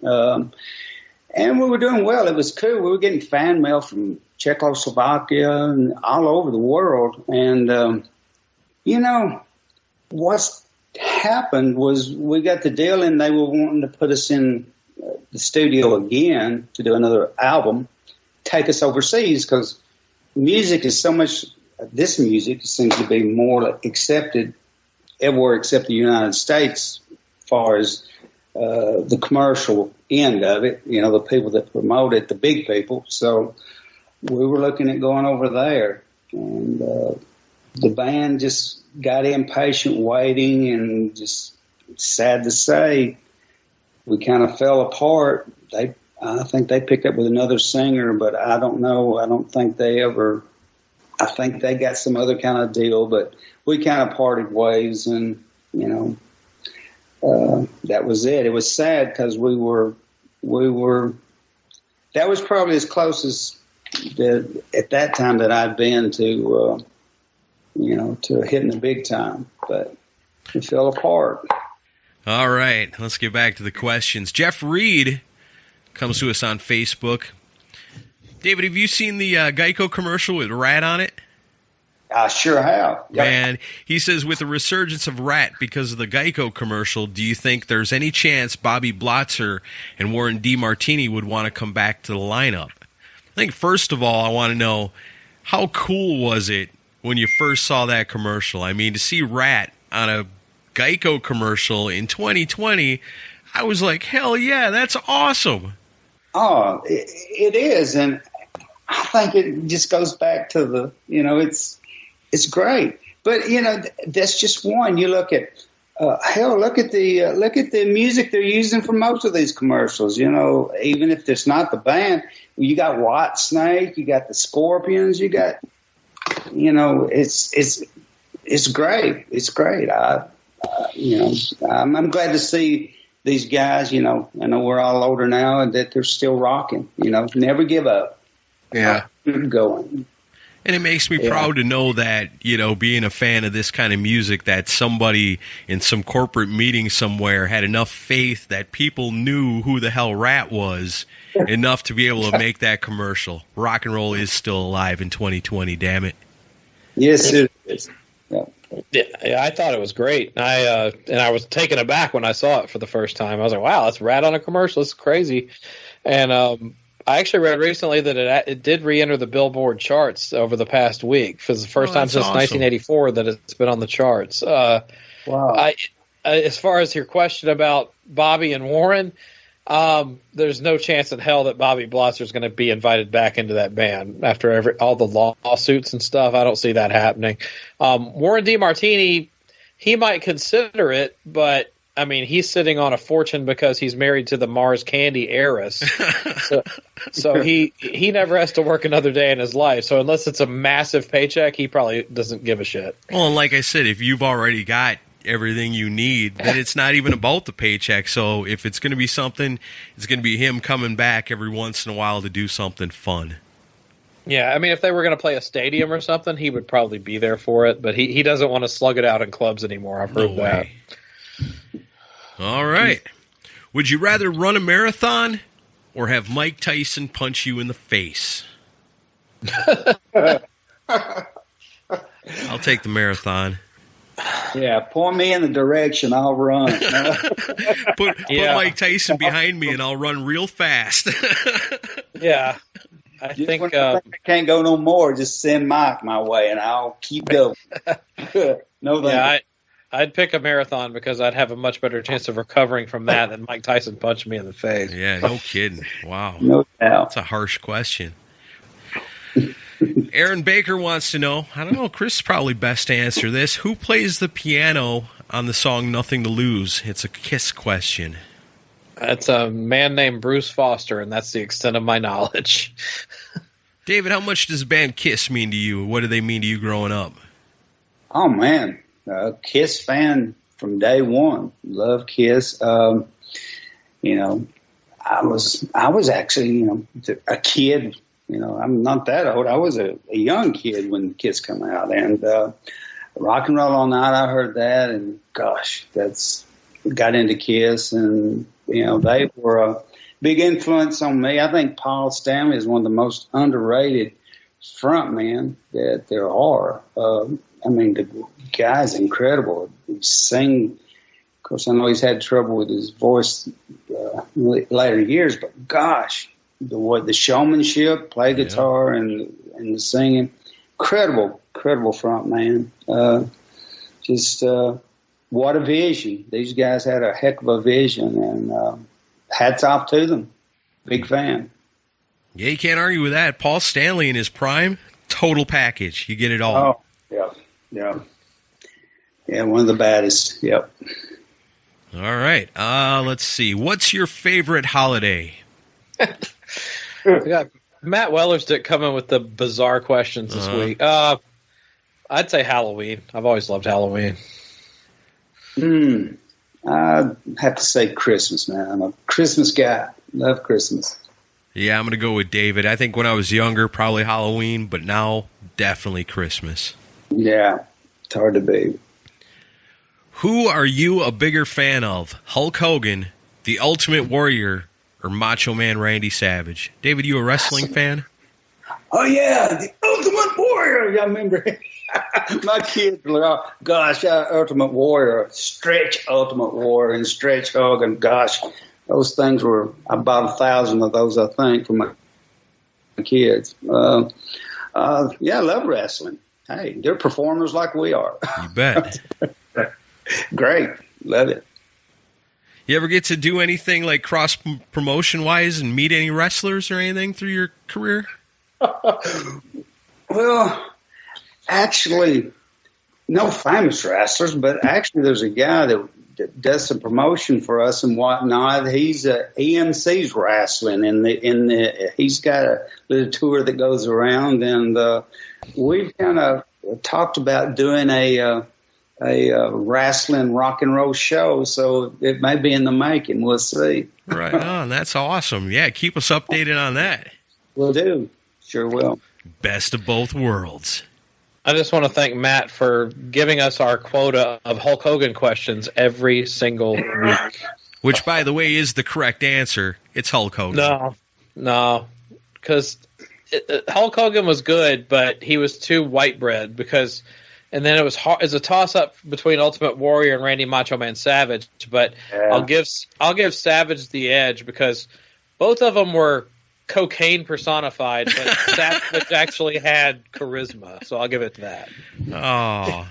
And we were doing well. It was cool. We were getting fan mail from Czechoslovakia and all over the world. And, what's happened was we got the deal, and they were wanting to put us in the studio again to do another album, take us overseas, because music is so much, this music seems to be more accepted everywhere except the United States, as far as the commercial end of it, the people that promote it, the big people. So we were looking at going over there, and the band just got impatient waiting, and just sad to say, we kind of fell apart. I think they picked up with another singer, but I don't know. I don't think they ever. I think they got some other kind of deal, but we kind of parted ways, and that was it. It was sad because we were. That was probably as close as at that time that I'd been to, to hitting the big time, but it fell apart. All right, let's get back to the questions. Jeff Reed comes to us on Facebook. David, have you seen the Geico commercial with RATT on it? I sure have. Yep. And he says, with the resurgence of RATT because of the Geico commercial, do you think there's any chance Bobby Blotzer and Warren DeMartini would want to come back to the lineup? I think, first of all, I want to know, how cool was it when you first saw that commercial? I mean, to see RATT on a Geico commercial in 2020, I was like, hell yeah, that's awesome. Oh, it is. And I think it just goes back to the, it's great. But, that's just one. You look at, look at the music they're using for most of these commercials. Even if it's not the band, you got Whitesnake, you got the Scorpions, you got, it's great. It's great. I'm glad to see these guys, I know we're all older now, and that they're still rocking, never give up. Yeah. Keep going. And it makes me proud to know that, being a fan of this kind of music, that somebody in some corporate meeting somewhere had enough faith that people knew who the hell RATT was enough to be able to make that commercial. Rock and roll is still alive in 2020, damn it. Yes, it is. Yeah, I thought it was great. And I was taken aback when I saw it for the first time. I was like, wow, that's RATT on a commercial. It's crazy. And I actually read recently that it did re-enter the Billboard charts over the past week. For the first time since 1984 that it's been on the charts. Wow. As far as your question about Bobby and Warren, there's no chance in hell that Bobby Blotzer is going to be invited back into that band after all the lawsuits and stuff. I don't see that happening. Warren DeMartini, he might consider it, but I mean, he's sitting on a fortune because he's married to the Mars Candy heiress. so he never has to work another day in his life. So unless it's a massive paycheck, he probably doesn't give a shit. Well, and like I said, if you've already got everything you need, then it's not even about the paycheck. So if it's going to be something, it's going to be him coming back every once in a while to do something fun. Yeah, I mean, if they were going to play a stadium or something, he would probably be there for it. But he doesn't want to slug it out in clubs anymore. I've heard that. All right. Would you rather run a marathon or have Mike Tyson punch you in the face? I'll take the marathon. Yeah, point me in the direction, I'll run. Put Mike Tyson behind me and I'll run real fast. Yeah. I think I can't go no more. Just send Mike my way and I'll keep going. No, yeah, I'd pick a marathon because I'd have a much better chance of recovering from that than Mike Tyson punching me in the face. Yeah, no kidding. Wow. No doubt. That's a harsh question. Aaron Baker wants to know, I don't know, Chris is probably best to answer this. Who plays the piano on the song Nothing to Lose? It's a Kiss question. It's a man named Bruce Foster, and that's the extent of my knowledge. David, how much does the band Kiss mean to you? What do they mean to you growing up? Oh, man. Kiss fan from day one. Love Kiss. I was actually, a kid. I'm not that old. I was a young kid when Kiss came out, and Rock and Roll All Night. I heard that, and gosh, got into Kiss, and they were a big influence on me. I think Paul Stanley is one of the most underrated frontmen that there are. The guy's incredible. He sing. Of course, I know he's had trouble with his voice later years, but gosh, the showmanship, play guitar and the singing, incredible front man. what a vision. These guys had a heck of a vision, and hats off to them. Big fan. Yeah, you can't argue with that. Paul Stanley in his prime, total package. You get it all. Oh, yeah. Yeah, one of the baddest. Yep. All right. Let's see. What's your favorite holiday? We got Matt Wellerstick coming with the bizarre questions this week. I'd say Halloween. I've always loved Halloween. I'd have to say Christmas, man. I'm a Christmas guy. Love Christmas. Yeah, I'm going to go with David. I think when I was younger, probably Halloween, but now definitely Christmas. Yeah, it's hard to beat. Who are you a bigger fan of? Hulk Hogan, The Ultimate Warrior, or Macho Man Randy Savage? David, you a wrestling fan? Oh, yeah, The Ultimate Warrior. I remember my kids were, Ultimate Warrior, Stretch Ultimate Warrior, and Stretch Hogan. Gosh, those things were, I bought 1,000 of those, I think, for my kids. Yeah, I love wrestling. Hey, they're performers like we are. You bet. Great. Love it. You ever get to do anything like cross-promotion wise and meet any wrestlers or anything through your career? Well, actually, no famous wrestlers, but actually there's a guy that does some promotion for us and whatnot. He's EMC's wrestling, and he's got a little tour that goes around, and we've kind of talked about doing a wrestling rock and roll show, so it may be in the making. We'll see. Right on. That's awesome. Yeah, keep us updated on that. We'll do. Sure will. Best of both worlds. I just want to thank Matt for giving us our quota of Hulk Hogan questions every single week. Which, by the way, is the correct answer. It's Hulk Hogan. No, because Hulk Hogan was good, but he was too white bread and then it was hard, it's a toss up between Ultimate Warrior and Randy Macho Man Savage. But yeah. I'll give Savage the edge because both of them were cocaine personified, but Savage actually had charisma, so I'll give it to that. Oh.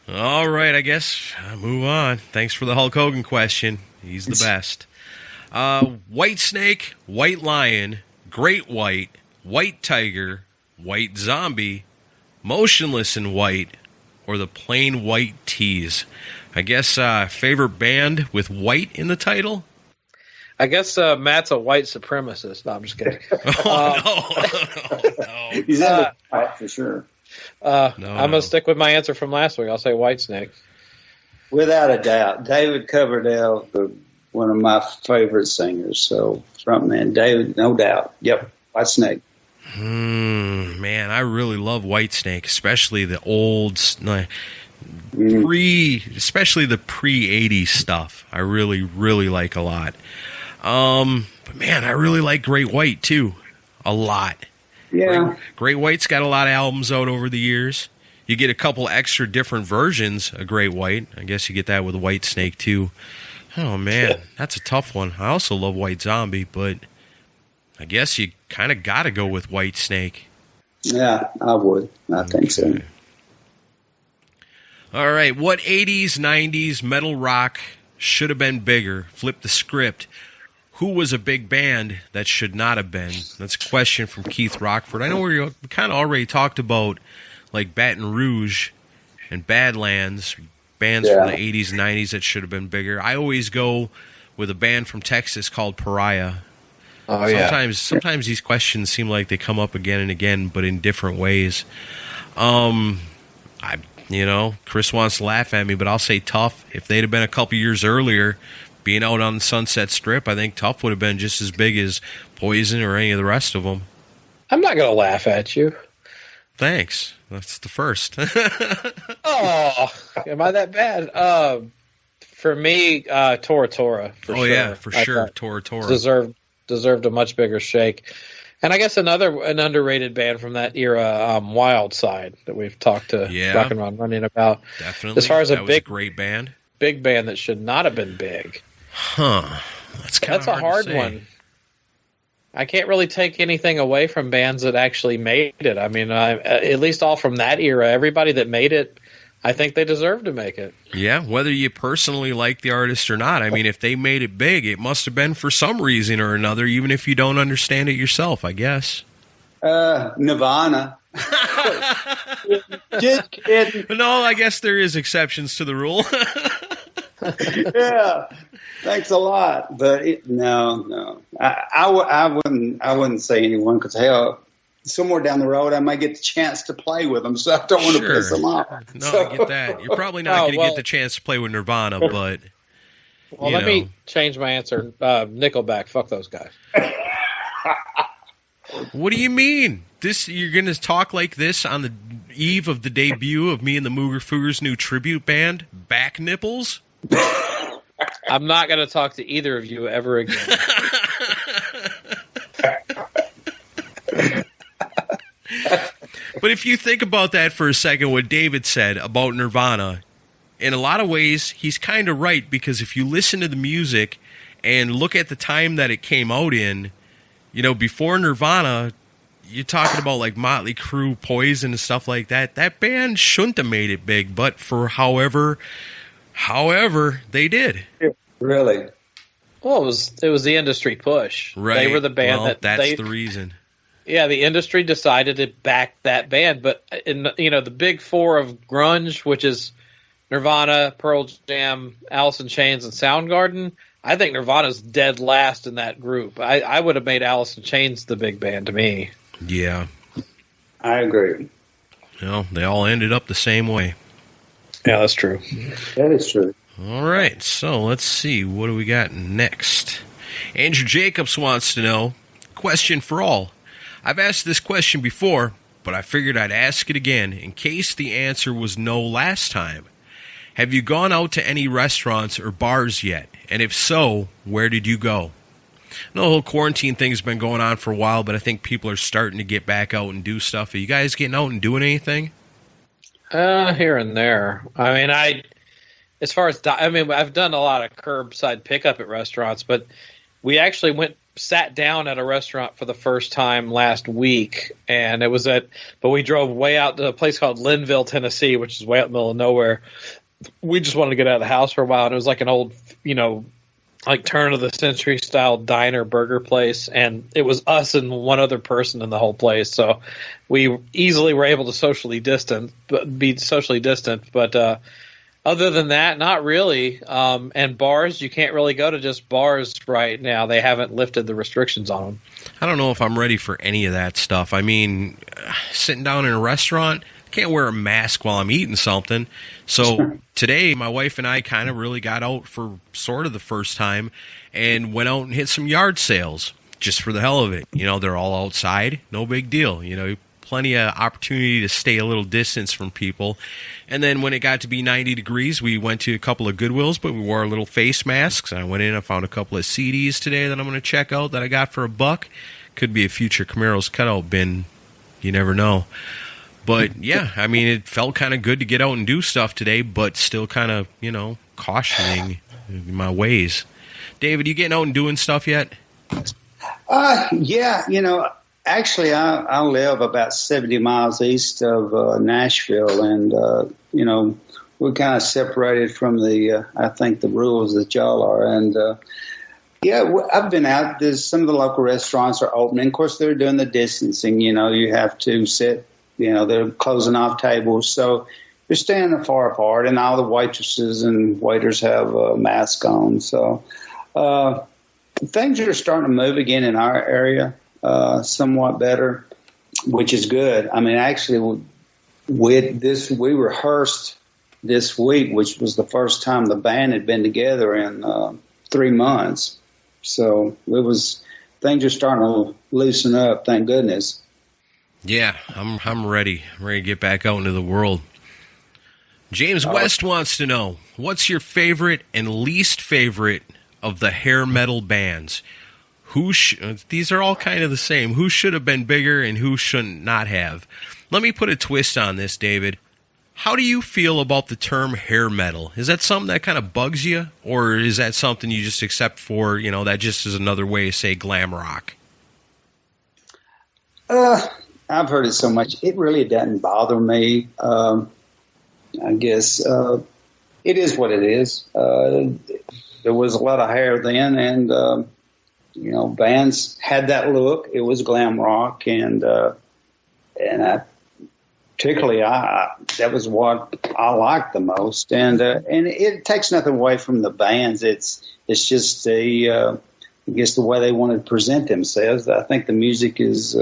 All right, I guess I'll move on. Thanks for the Hulk Hogan question. He's the best. White Snake, White Lion, Great White, White Tiger, White Zombie, Motionless in White, or the plain white tees? I guess favorite band with white in the title? I guess Matt's a white supremacist. No, I'm just kidding. No. He's in the fight for sure. I'm going to stick with my answer from last week. I'll say White Snake. Without a doubt. David Coverdale, one of my favorite singers. So, frontman David, no doubt. Yep, White Snake. Man, I really love Whitesnake, especially the old, especially the pre-80s stuff. I really, really like a lot. But man, I really like Great White too, a lot. Yeah, Great White's got a lot of albums out over the years. You get a couple extra different versions of Great White. I guess you get that with Whitesnake too. Oh man, that's a tough one. I also love White Zombie, but I guess you kind of got to go with White Snake. Yeah, I would. I think so. All right, what 80s, 90s metal rock should have been bigger? Flip the script. Who was a big band that should not have been? That's a question from Keith Rockford. I know we kind of already talked about like Baton Rouge and Badlands, bands from the 80s and 90s that should have been bigger. I always go with a band from Texas called Pariah. Oh, sometimes these questions seem like they come up again and again, but in different ways. Chris wants to laugh at me, but I'll say Tough. If they'd have been a couple years earlier, being out on the Sunset Strip, I think Tough would have been just as big as Poison or any of the rest of them. I'm not going to laugh at you. Thanks. That's the first. Oh, am I that bad? For me, Tora Tora. Sure. Yeah, for sure. Tora Tora deserved a much bigger shake. And I guess an underrated band from that era, Wild Side, that we've talked to Rock and Ron Running about. Definitely. As far as a great band. Big band that should not have been big. Huh. That's a hard one. I can't really take anything away from bands that actually made it. I mean, at least all from that era, everybody that made it, I think they deserve to make it. Yeah, whether you personally like the artist or not. I mean, if they made it big, it must have been for some reason or another, even if you don't understand it yourself, I guess. Nirvana. Just kidding. No, I guess there is exceptions to the rule. Yeah, thanks a lot, but no, I wouldn't say anyone, because hell, somewhere down the road I might get the chance to play with them, so I don't want to piss them off. No, I get that. You're probably not going to get the chance to play with Nirvana, but let me change my answer. Nickelback, fuck those guys. What do you mean? You're going to talk like this on the eve of the debut of me and the Mooger Foogers' new tribute band, Back Nipples? I'm not going to talk to either of you ever again. But if you think about that for a second, what David said about Nirvana, in a lot of ways, he's kind of right, because if you listen to the music and look at the time that it came out in, before Nirvana, you're talking about like Motley Crue, Poison, and stuff like that. That band shouldn't have made it big, but for however they did. Really? Well, it was the industry push. Right. They were the band that's the reason. Yeah, the industry decided to back that band, but the big four of grunge, which is Nirvana, Pearl Jam, Alice in Chains, and Soundgarden, I think Nirvana's dead last in that group. I would have made Alice in Chains the big band to me. Yeah. I agree. They all ended up the same way. Yeah, that's true. That is true. All right, so let's see. What do we got next? Andrew Jacobs wants to know, question for all. I've asked this question before, but I figured I'd ask it again in case the answer was no last time. Have you gone out to any restaurants or bars yet? And if so, where did you go? I know the whole quarantine thing's been going on for a while, but I think people are starting to get back out and do stuff. Are you guys getting out and doing anything? Here and there. I mean, I've done a lot of curbside pickup at restaurants, but we actually sat down at a restaurant for the first time last week, and but we drove way out to a place called Linville, Tennessee, which is way out in the middle of nowhere. We just wanted to get out of the house for a while, and it was like an old, like turn of the century style diner burger place, and it was us and one other person in the whole place. So we easily were able to be socially distant. But other than that, not really. And bars, you can't really go to just bars right now. They haven't lifted the restrictions on them. I don't know if I'm ready for any of that stuff. I mean, sitting down in a restaurant, can't wear a mask while I'm eating something. So today, my wife and I kind of really got out for sort of the first time and went out and hit some yard sales just for the hell of it. They're all outside. No big deal. Plenty of opportunity to stay a little distance from people. And then when it got to be 90 degrees, we went to a couple of Goodwills, but we wore our little face masks. And I went in and found a couple of CDs today that I'm going to check out that I got for $1. Could be a future Camaro's cutout bin. You never know. But, yeah, I mean, it felt kind of good to get out and do stuff today, but still kind of, cautioning my ways. David, you getting out and doing stuff yet? Yeah, actually, I live about 70 miles east of Nashville, and, we're kind of separated from I think, the rules that y'all are. And, I've been out. Some of the local restaurants are opening. Of course, they're doing the distancing. You have to sit. They're closing off tables, so you're standing far apart, and all the waitresses and waiters have a mask on. So things are starting to move again in our area, somewhat better, which is good. I mean, actually, we rehearsed this week, which was the first time the band had been together in 3 months. So things are starting to loosen up, thank goodness. Yeah, I'm ready. I'm ready to get back out into the world. James West wants to know, what's your favorite and least favorite of the hair metal bands? These are all kind of the same. Who should have been bigger and who shouldn't not have? Let me put a twist on this, David. How do you feel about the term hair metal? Is that something that kind of bugs you? Or is that something you just accept for, that just is another way to say glam rock? I've heard it so much. It really doesn't bother me. I guess it is what it is. There was a lot of hair then, and bands had that look. It was glam rock, and particularly that was what I liked the most. And it takes nothing away from the bands. It's just I guess the way they wanted to present themselves. I think the music is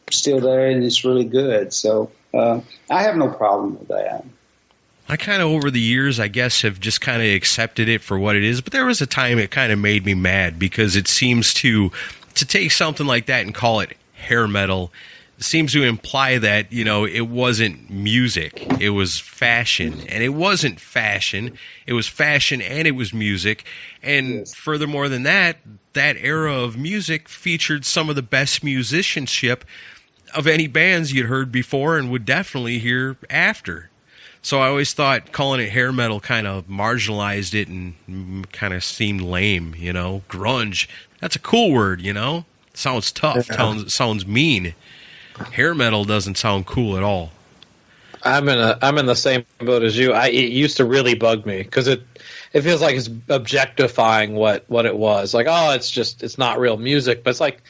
still there, and it's really good. So I have no problem with that. I kind of, over the years, I guess, have just kind of accepted it for what it is. But there was a time it kind of made me mad because it seems to take something like that and call it hair metal seems to imply that, it wasn't music. It was fashion. And it wasn't fashion. It was fashion and it was music. And furthermore than that era of music featured some of the best musicianship of any bands you'd heard before and would definitely hear after. So I always thought calling it hair metal kind of marginalized it and kind of seemed lame, Grunge. That's a cool word, Sounds tough. Sounds mean. Hair metal doesn't sound cool at all. I'm in the same boat as you. It used to really bug me because it feels like it's objectifying what it was. Like, it's not real music, but it's like,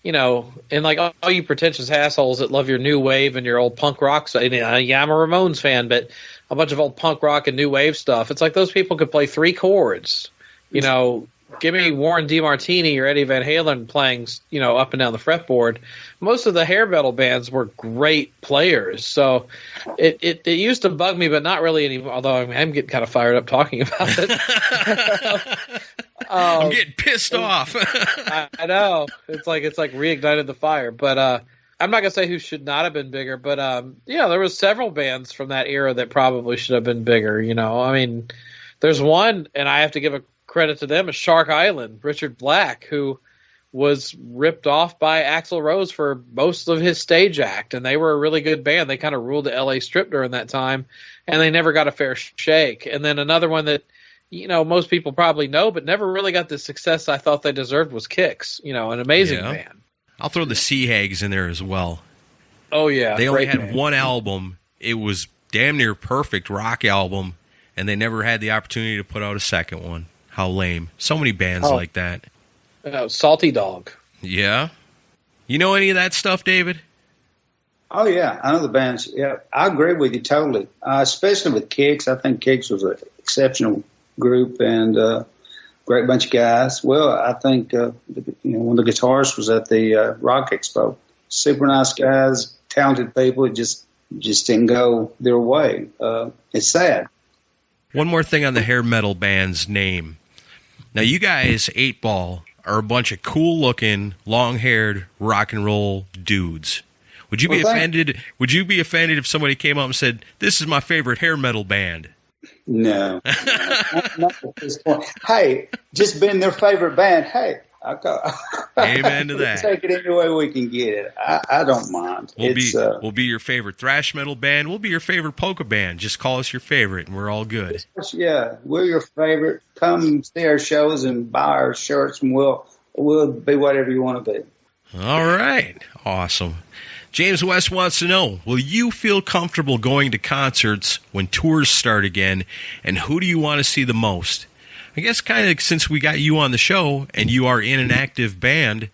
and like all you pretentious assholes that love your new wave and your old punk rock. So, I'm a Ramones fan, but a bunch of old punk rock and new wave stuff. It's like those people could play 3 chords. Give me Warren DeMartini or Eddie Van Halen playing, up and down the fretboard. Most of the hair metal bands were great players. So it used to bug me, but not really anymore. Although I'm getting kind of fired up talking about it. I'm getting pissed off. I know. It's like reignited the fire. But I'm not gonna say who should not have been bigger. But there was several bands from that era that probably should have been bigger. There's one, and I have to give a credit to them, is Shark Island, Richard Black, who was ripped off by Axl Rose for most of his stage act, and they were a really good band. They kind of ruled the LA Strip during that time, and they never got a fair shake. And then another one that most people probably know but never really got the success I thought they deserved was Kix, an amazing band. I'll throw the Sea Hags in there as well. Oh yeah, they only had one album. It was damn near perfect rock album, and they never had the opportunity to put out a second one. How lame. So many bands like that. Salty Dog. Yeah. You know any of that stuff, David? Oh, yeah. I know the bands. Yeah, I agree with you totally, especially with Kix. I think Kix was an exceptional group and great bunch of guys. Well, I think one of the guitarists was at the Rock Expo. Super nice guys, talented people. It just didn't go their way. It's sad. One more thing on the hair metal band's name. Now, you guys, Eightball, are a bunch of cool-looking, long-haired rock and roll dudes. Would you be offended? Would you be offended if somebody came up and said, "This is my favorite hair metal band"? No, not at this point. Hey, just being their favorite band. Hey, amen to that. Take it any way we can get it. I don't mind. We'll be your favorite thrash metal band. We'll be your favorite polka band. Just call us your favorite, and we're all good. Yeah, we're your favorite. Come see our shows and buy our shirts, and we'll be whatever you want to be. All right, awesome. James West wants to know, will you feel comfortable going to concerts when tours start again, and who do you want to see the most? I guess kind of since we got you on the show and you are in an active band,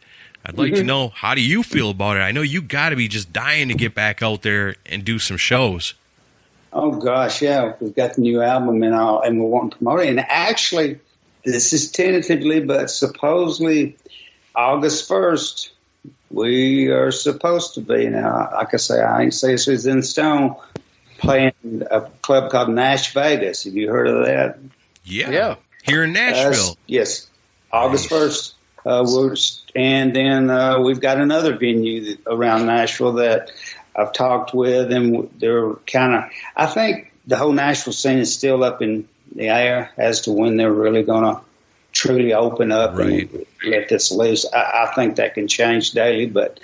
I'd like to know, how do you feel about it? I know you got to be just dying to get back out there and do some shows. Oh, gosh, yeah. We've got the new album and we're wanting to promote it. And actually, this is tentatively, but supposedly August 1st, we are supposed to be. Now, like I say, I ain't say this is in stone, playing a club called Nash Vegas. Have you heard of that? Yeah. Here in Nashville. Yes, August 1st. And then we've got another venue around Nashville that I've talked with, and they're kind of, I think the whole Nashville scene is still up in the air as to when they're really going to truly open up and let this loose. I think that can change daily, but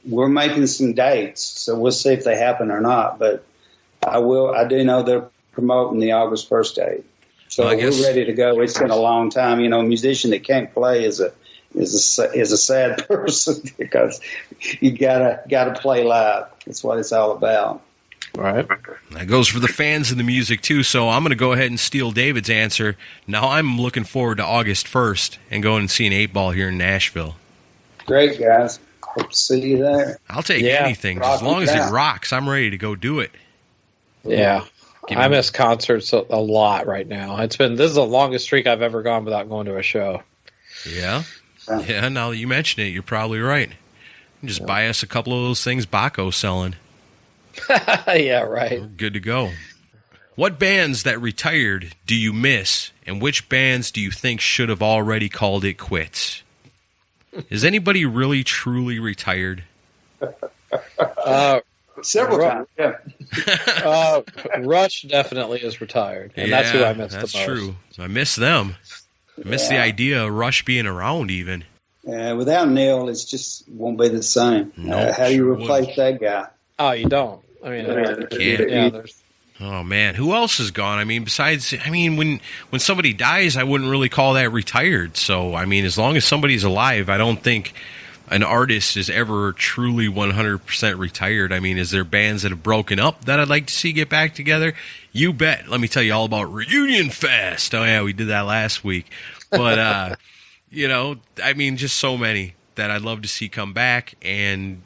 we're making some dates, so we'll see if they happen or not. But I do know they're promoting the August 1st date. So we're ready to go. It's been a long time. A musician that can't play is is a sad person because you gotta play live. That's what it's all about. Right. That goes for the fans of the music, too, so I'm going to go ahead and steal David's answer. Now I'm looking forward to August 1st and going and seeing 8Ball here in Nashville. Great, guys. Hope to see you there. I'll take anything. As long as it rocks, I'm ready to go do it. Yeah. I miss concerts a lot right now. This is the longest streak I've ever gone without going to a show. Yeah? Yeah, now that you mention it, you're probably right. Just buy us a couple of those things Baco's selling. Yeah, right. We're good to go. What bands that retired do you miss, and which bands do you think should have already called it quits? Is anybody really, truly retired? Several times, yeah. Rush definitely is retired, and that's who I miss the most. That's true. I miss them. I miss the idea of Rush being around even. Without Neil, it just won't be the same. How do you replace that guy? Oh, you don't. I mean, oh man, who else is gone? I mean, besides, when somebody dies, I wouldn't really call that retired. So, I mean, as long as somebody's alive, I don't think an artist is ever truly 100% retired. I mean, is there bands that have broken up that I'd like to see get back together? You bet. Let me tell you all about Reunion Fest. Oh yeah, we did that last week. But just so many that I'd love to see come back. And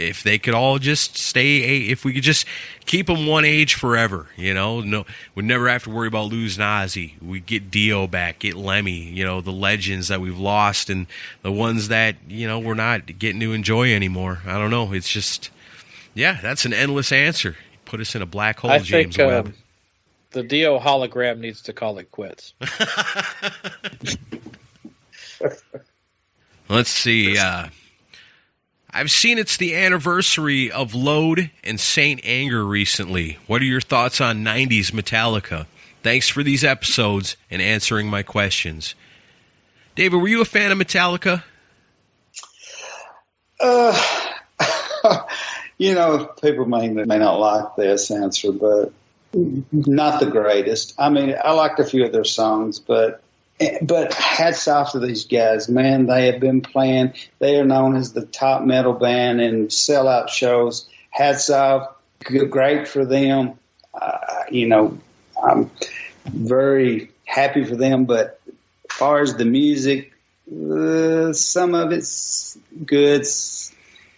if they could all just stay, if we could just keep them one age forever, no, we'd never have to worry about losing Ozzy. We get Dio back, get Lemmy, the legends that we've lost and the ones that, we're not getting to enjoy anymore. I don't know. It's just, that's an endless answer. Put us in a black hole, James Webb. The Dio hologram needs to call it quits. Let's see. I've seen it's the anniversary of Load and Saint Anger recently. What are your thoughts on 90s Metallica? Thanks for these episodes and answering my questions. David, were you a fan of Metallica? People may not like this answer, but not the greatest. I mean, I liked a few of their songs, but hats off to these guys, man. They have been playing. They are known as the top metal band and sellout shows. Hats off. Great for them. I'm very happy for them. But as far as the music, some of it's good.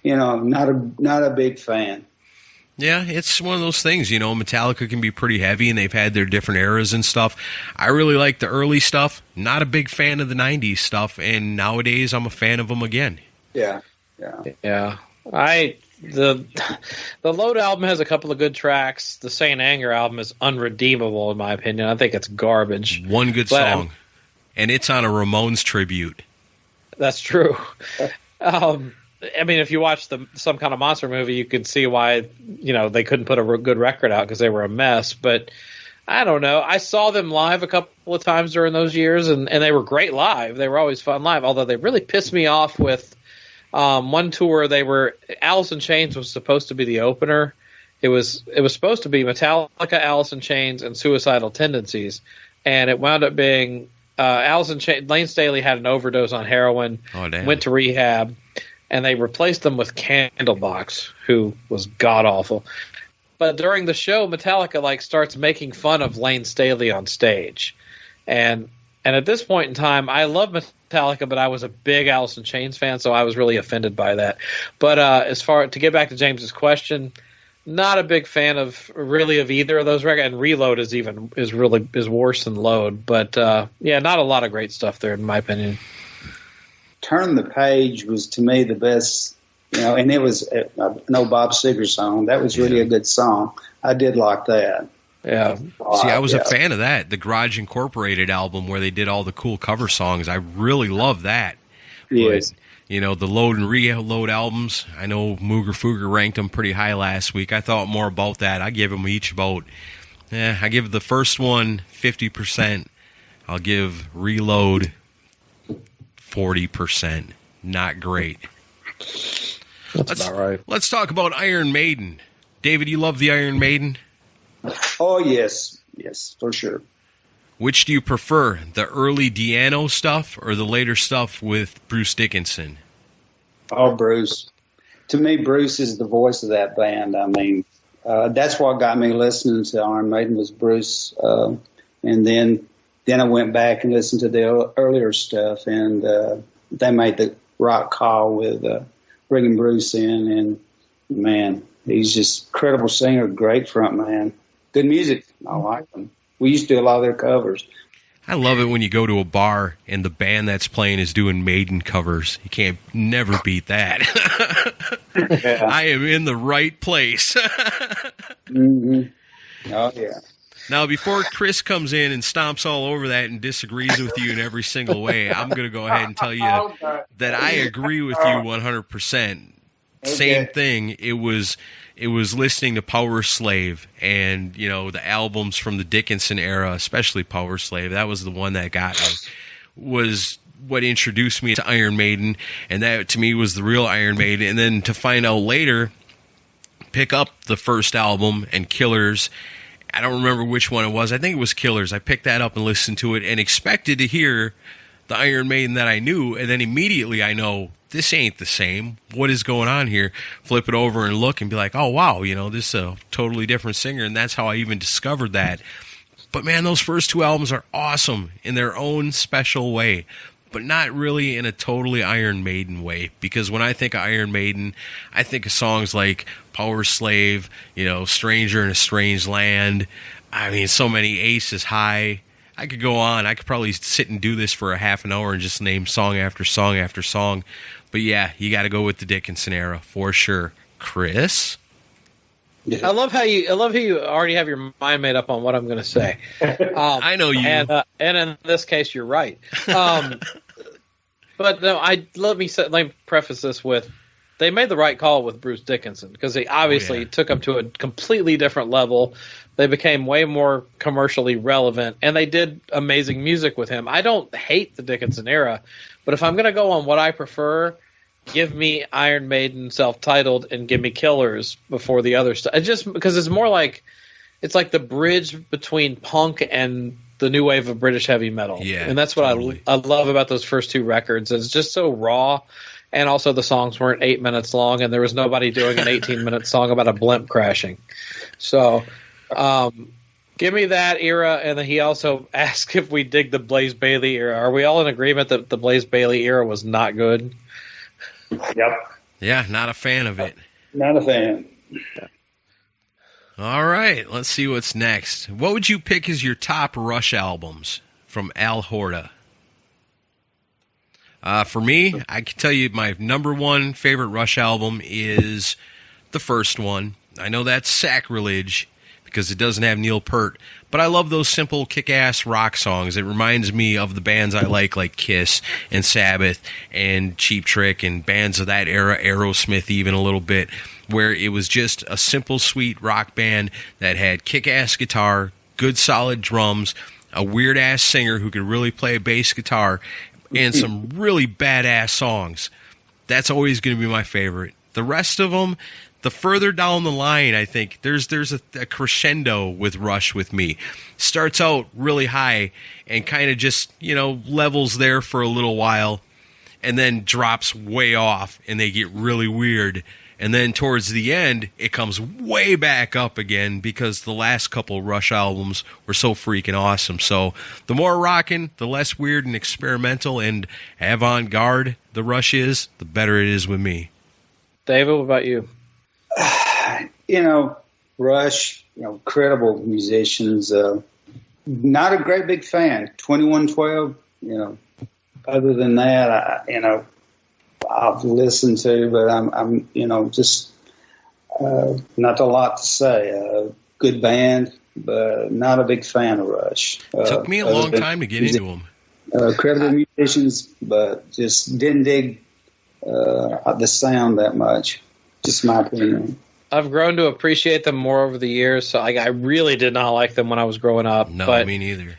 Not a big fan. Yeah, it's one of those things, Metallica can be pretty heavy and they've had their different eras and stuff. I really like the early stuff. Not a big fan of the 90s stuff, and nowadays I'm a fan of them again. Yeah. The Load album has a couple of good tracks. The Saint Anger album is unredeemable in my opinion. I think it's garbage. One good song, and it's on a Ramones tribute. That's true. If you watch Some Kind of Monster movie, you could see why, they couldn't put a good record out because they were a mess. But I don't know. I saw them live a couple of times during those years, and they were great live. They were always fun live, although they really pissed me off with one tour. Alice in Chains was supposed to be the opener. It was supposed to be Metallica, Alice in Chains, and Suicidal Tendencies. And it wound up being Alice in Chains. Lane Staley had an overdose on heroin, went to rehab. And they replaced them with Candlebox, who was god-awful. But during the show, Metallica starts making fun of Lane Staley on stage. And at this point in time, I love Metallica, but I was a big Alice in Chains fan, so I was really offended by that. But to get back to James's question, not a big fan of either of those records. And Reload is worse than Load. But not a lot of great stuff there, in my opinion. Turn the Page was to me the best, and it was an old Bob Seger song. That was really a good song. I did like that. Yeah. See, I was a fan of that, the Garage Incorporated album where they did all the cool cover songs. I really love that. Yes. But, the Load and Reload albums, I know Mooger Fooger ranked them pretty high last week. I thought more about that. I give them each about, I give the first one 50%. I'll give Reload 40%. Not great. That's about right. Let's talk about Iron Maiden. David, you love the Iron Maiden? Oh, yes. Yes, for sure. Which do you prefer, the early Di'Anno stuff or the later stuff with Bruce Dickinson? Oh, Bruce. To me, Bruce is the voice of that band. I mean, that's what got me listening to Iron Maiden was Bruce. And then I went back and listened to the earlier stuff, and they made the right call with bringing Bruce in. And, man, he's just incredible singer, great front man. Good music. I like him. We used to do a lot of their covers. I love it when you go to a bar and the band that's playing is doing Maiden covers. You can't never beat that. Yeah. I am in the right place. Mm-hmm. Oh, yeah. Now, before Chris comes in and stomps all over that and disagrees with you in every single way, I'm going to go ahead and tell you that I agree with you 100%. Same thing. It was listening to Power Slave and, you know, the albums from the Dickinson era, especially Power Slave. That was the one that got me, was what introduced me to Iron Maiden, and that to me was the real Iron Maiden. And then to find out later, pick up the first album and Killers. I don't remember which one it was. I think it was Killers. I picked that up and listened to it and expected to hear the Iron Maiden that I knew, and then immediately I know, this ain't the same. What is going on here? Flip it over and look and be like, oh, wow, you know, this is a totally different singer, and that's how I even discovered that. But, man, those first two albums are awesome in their own special way, but not really in a totally Iron Maiden way, because when I think of Iron Maiden, I think of songs like Power Slave, you know, Stranger in a Strange Land. I mean, so many, Aces High. I could go on. I could probably sit and do this for a half an hour and just name song after song after song. But yeah, you got to go with the Dickinson era for sure. Chris? I love how you already have your mind made up on what I'm going to say. I know you. And in this case, you're right. But no, let me preface this with, they made the right call with Bruce Dickinson, because they obviously took him to a completely different level. They became way more commercially relevant, and they did amazing music with him. I don't hate the Dickinson era, but if I'm going to go on what I prefer, give me Iron Maiden self-titled and give me Killers before the other stuff. Just because it's more like, it's like the bridge between punk and the new wave of British heavy metal. Yeah, and that's what I love about those first two records. It's just so raw, and also the songs weren't 8 minutes long, and there was nobody doing an 18-minute song about a blimp crashing. So give me that era, and then he also asked if we dig the Blaze Bayley era. Are we all in agreement that the Blaze Bayley era was not good? Yep. Yeah, not a fan of it. Not a fan. All right, let's see what's next. What would you pick as your top Rush albums from Al Horta? For me, I can tell you my number one favorite Rush album is the first one. I know that's sacrilege because it doesn't have Neil Peart, but I love those simple kick-ass rock songs. It reminds me of the bands I like Kiss and Sabbath and Cheap Trick and bands of that era, Aerosmith even a little bit, where it was just a simple, sweet rock band that had kick-ass guitar, good solid drums, a weird-ass singer who could really play a bass guitar, and some really badass songs. That's always going to be my favorite. The rest of them, the further down the line, I think, there's a crescendo with Rush with me. Starts out really high and kind of just, you know, levels there for a little while and then drops way off and they get really weird. And then towards the end, it comes way back up again because the last couple Rush albums were so freaking awesome. So the more rockin', the less weird and experimental and avant-garde the Rush is, the better it is with me. David, what about you? You know, Rush, you know, credible musicians. Not a great big fan. 2112, you know. Other than that, I've listened to, but I'm you know, just not a lot to say. Good band, but not a big fan of Rush. Took me a long time to get into them. Credible musicians, but just didn't dig the sound that much. Just my opinion. I've grown to appreciate them more over the years. So I really did not like them when I was growing up. No, but me neither.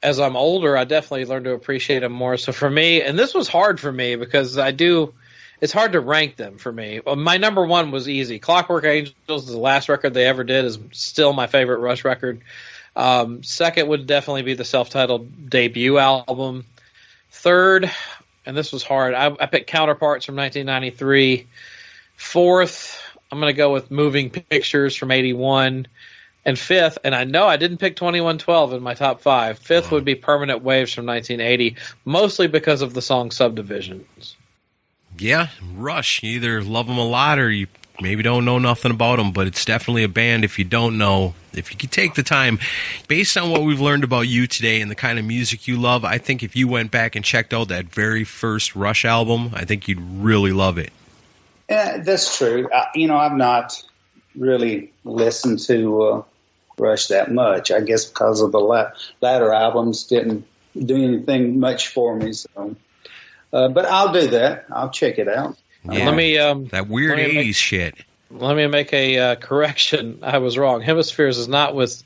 As I'm older, I definitely learned to appreciate them more. So for me, and this was hard for me because it's hard to rank them for me. My number one was easy. Clockwork Angels is the last record they ever did, is still my favorite Rush record. Second would definitely be the self-titled debut album. Third, and this was hard, I picked Counterparts from 1993. Fourth, I'm going to go with Moving Pictures from 81. And fifth, and I know I didn't pick 2112 in my top 5. Fifth would be Permanent Waves from 1980, mostly because of the song Subdivisions. Yeah, Rush. You either love them a lot or you maybe don't know nothing about them, but it's definitely a band if you don't know. If you could take the time, based on what we've learned about you today and the kind of music you love, I think if you went back and checked out that very first Rush album, I think you'd really love it. Yeah, that's true. I've not really listened to Rush that much, I guess, because of the latter albums didn't do anything much for me. So, but I'll do that. I'll check it out. Yeah, let me that weird 80s shit. Let me make a correction. I was wrong. Hemispheres is not with,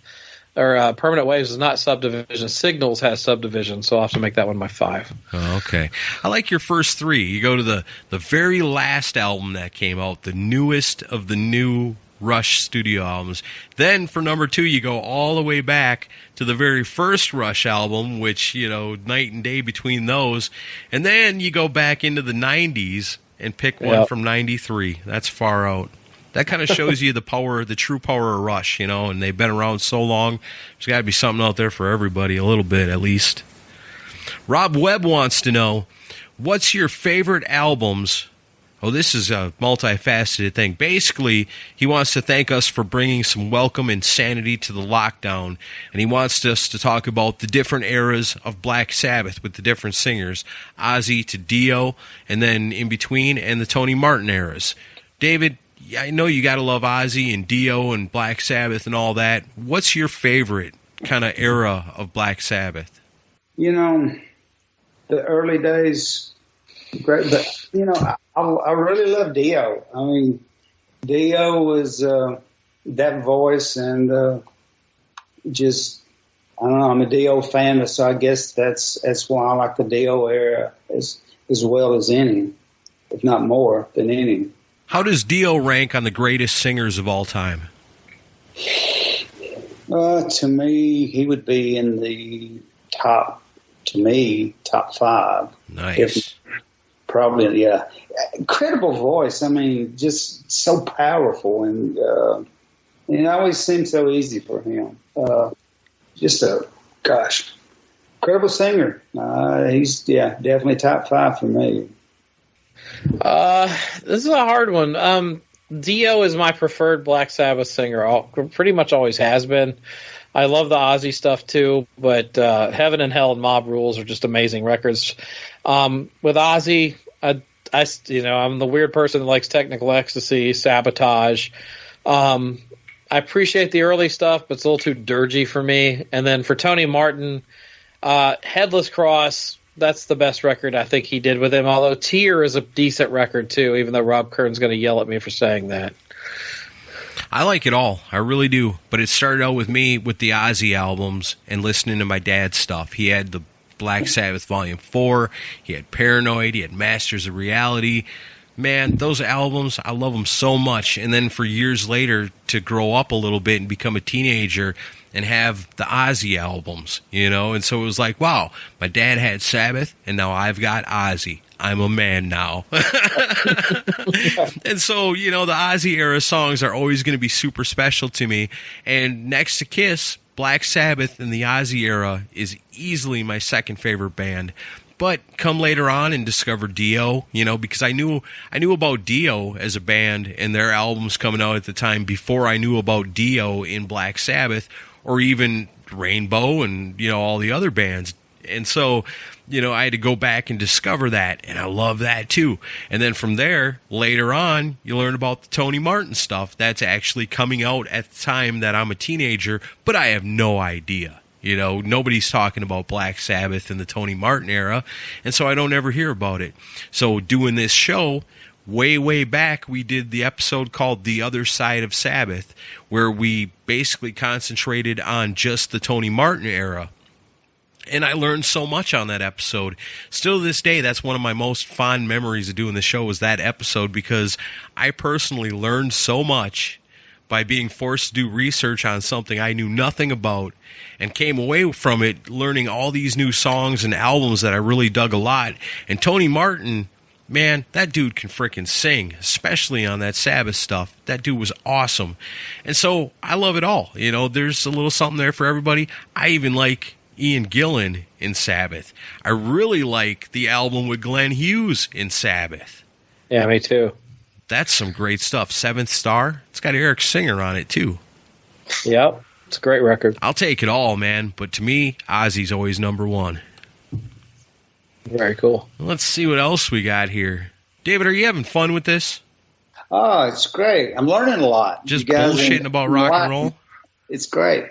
or Permanent Waves is not Subdivision. Signals has Subdivision, so I'll have to make that one my 5. Oh, okay. I like your first 3. You go to the very last album that came out, the newest of the new Rush studio albums. Then for number 2, you go all the way back to the very first Rush album, which, night and day between those. And then you go back into the 90s and pick one from 93. That's far out. That kind of shows you the true power of Rush, and they've been around so long. There's got to be something out there for everybody, a little bit at least. Rob Webb wants to know, what's your favorite albums? Oh, this is a multifaceted thing. Basically, he wants to thank us for bringing some welcome and sanity to the lockdown, and he wants us to talk about the different eras of Black Sabbath with the different singers, Ozzy to Dio, and then in between, and the Tony Martin eras. David, I know you got to love Ozzy and Dio and Black Sabbath and all that. What's your favorite kind of era of Black Sabbath? The early days, great, but, I really love Dio. I mean, Dio was that voice, and just, I don't know, I'm a Dio fan, so I guess that's why I like the Dio era as well as any, if not more than any. How does Dio rank on the greatest singers of all time? To me, he would be in the top 5. Nice. Probably, yeah. Incredible voice. I mean, just so powerful, and it always seems so easy for him. Just incredible singer. He's definitely top 5 for me. This is a hard one. Dio is my preferred Black Sabbath singer. Pretty much always has been. I love the Ozzy stuff too, but Heaven and Hell and Mob Rules are just amazing records. With Ozzy, I'm the weird person that likes Technical Ecstasy, Sabotage. I appreciate the early stuff, but it's a little too dirgy for me. And then for Tony Martin, Headless Cross, that's the best record I think he did with him, although Tear is a decent record too, even though Rob Kern's going to yell at me for saying that. I like it all. I really do. But it started out with me with the Ozzy albums and listening to my dad's stuff. He had the Black Sabbath Volume 4. He had Paranoid. He had Masters of Reality. Man, those albums, I love them so much. And then for years later to grow up a little bit and become a teenager and have the Ozzy albums, And so it was like, wow, my dad had Sabbath, and now I've got Ozzy. I'm a man now. And so, the Ozzy era songs are always going to be super special to me. And next to Kiss, Black Sabbath and the Ozzy era is easily my second favorite band. But come later on and discover Dio, because I knew about Dio as a band and their albums coming out at the time before I knew about Dio in Black Sabbath or even Rainbow and, all the other bands. And so, I had to go back and discover that, and I love that too. And then from there, later on, you learn about the Tony Martin stuff that's actually coming out at the time that I'm a teenager, but I have no idea. Nobody's talking about Black Sabbath and the Tony Martin era, and so I don't ever hear about it. So doing this show, way back, we did the episode called The Other Side of Sabbath, where we basically concentrated on just the Tony Martin era. And I learned so much on that episode. Still to this day, that's one of my most fond memories of doing the show was that episode, because I personally learned so much by being forced to do research on something I knew nothing about, and came away from it learning all these new songs and albums that I really dug a lot. And Tony Martin, man, that dude can frickin' sing, especially on that Sabbath stuff. That dude was awesome. And so I love it all. You know, there's a little something there for everybody. I even like Ian Gillan in Sabbath. I really like the album with Glenn Hughes in Sabbath. Yeah, me too. That's some great stuff. Seventh Star. It's got Eric Singer on it, too. Yep. It's a great record. I'll take it all, man. But to me, Ozzy's always number one. Very cool. Let's see what else we got here. David, are you having fun with this? Oh, it's great. I'm learning a lot. Just bullshitting about rock and roll? It's great.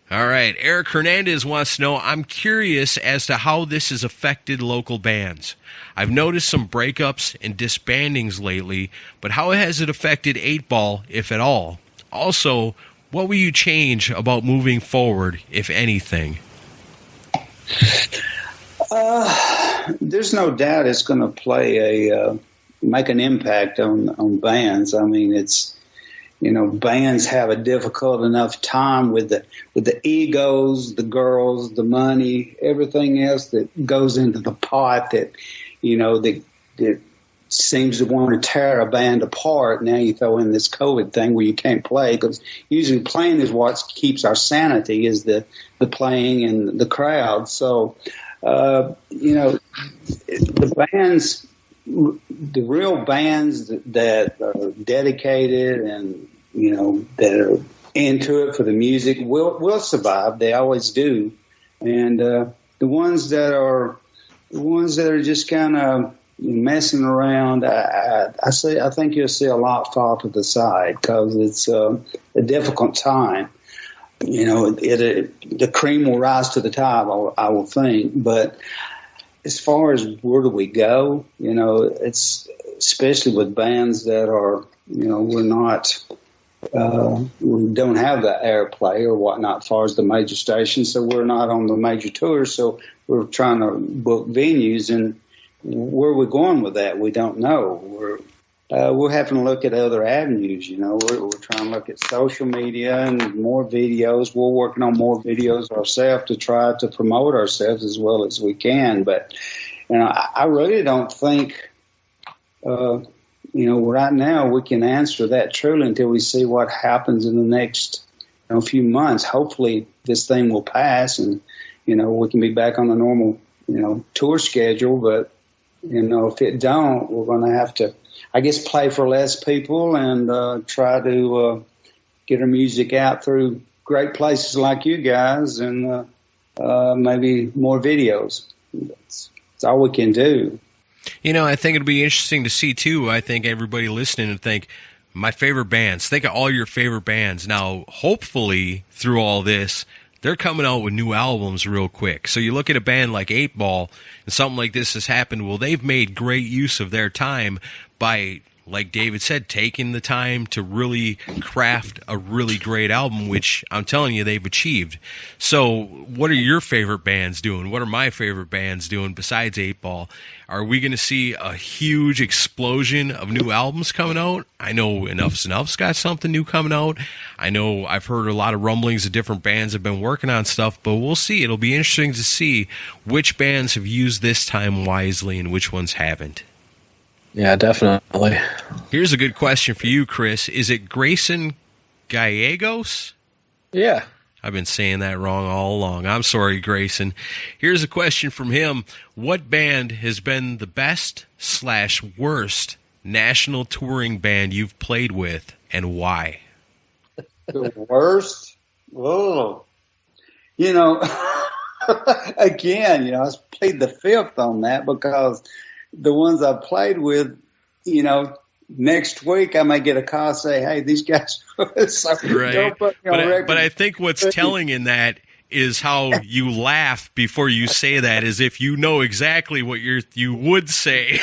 All right. Eric Hernandez wants to know, I'm curious as to how this has affected local bands. I've noticed some breakups and disbandings lately, but how has it affected 8-Ball, if at all? Also, what will you change about moving forward, if anything? There's no doubt it's going to make an impact on bands. I mean, it's, you know, bands have a difficult enough time with the egos, the girls, the money, everything else that goes into the pot that, you know, that seems to want to tear a band apart. Now you throw in this COVID thing where you can't play, because usually playing is what keeps our sanity, is the playing and the crowd. So, you know, the bands, the real bands that are dedicated and, you know, that are into it for the music will survive. They always do. And the ones that are just kind of messing around, I think you'll see a lot fall to the side, because it's a difficult time. You know, the cream will rise to the top, I will think. But as far as where do we go, you know, it's especially with bands that are, you know, we don't have the airplay or whatnot as far as the major stations, so we're not on the major tours, so we're trying to book venues, and where we're going with that, we don't know. We're having to look at other avenues, you know. We're trying to look at social media and more videos. We're working on more videos ourselves to try to promote ourselves as well as we can. But, you know, I really don't think, you know, right now we can answer that truly until we see what happens in the next, you know, few months. Hopefully this thing will pass and, you know, we can be back on the normal, you know, tour schedule. But, you know, if it don't, we're going to have to, I guess, play for less people and try to get our music out through great places like you guys, and maybe more videos. That's all we can do. You know, I think it'll be interesting to see, too. I think everybody listening would think, my favorite bands. Think of all your favorite bands. Now, hopefully, through all this, they're coming out with new albums real quick. So you look at a band like 8-Ball, and something like this has happened. Well, they've made great use of their time by, like David said, taking the time to really craft a really great album, which I'm telling you they've achieved. So what are your favorite bands doing? What are my favorite bands doing besides 8-Ball? Are we going to see a huge explosion of new albums coming out? I know Enough's Enough's got something new coming out. I know I've heard a lot of rumblings of different bands have been working on stuff, but we'll see. It'll be interesting to see which bands have used this time wisely and which ones haven't. Yeah, definitely. Here's a good question for you, Chris. Is it Grayson Gallegos? Yeah. I've been saying that wrong all along. I'm sorry, Grayson. Here's a question from him. What band has been the best/worst national touring band you've played with, and why? The worst? Oh. You know, again, you know, I played the fifth on that, because the ones I played with, you know, next week I may get a call say, hey, these guys, so right. Don't put me on record. But I think what's telling in that is how you laugh before you say that, as if you know exactly what you would say.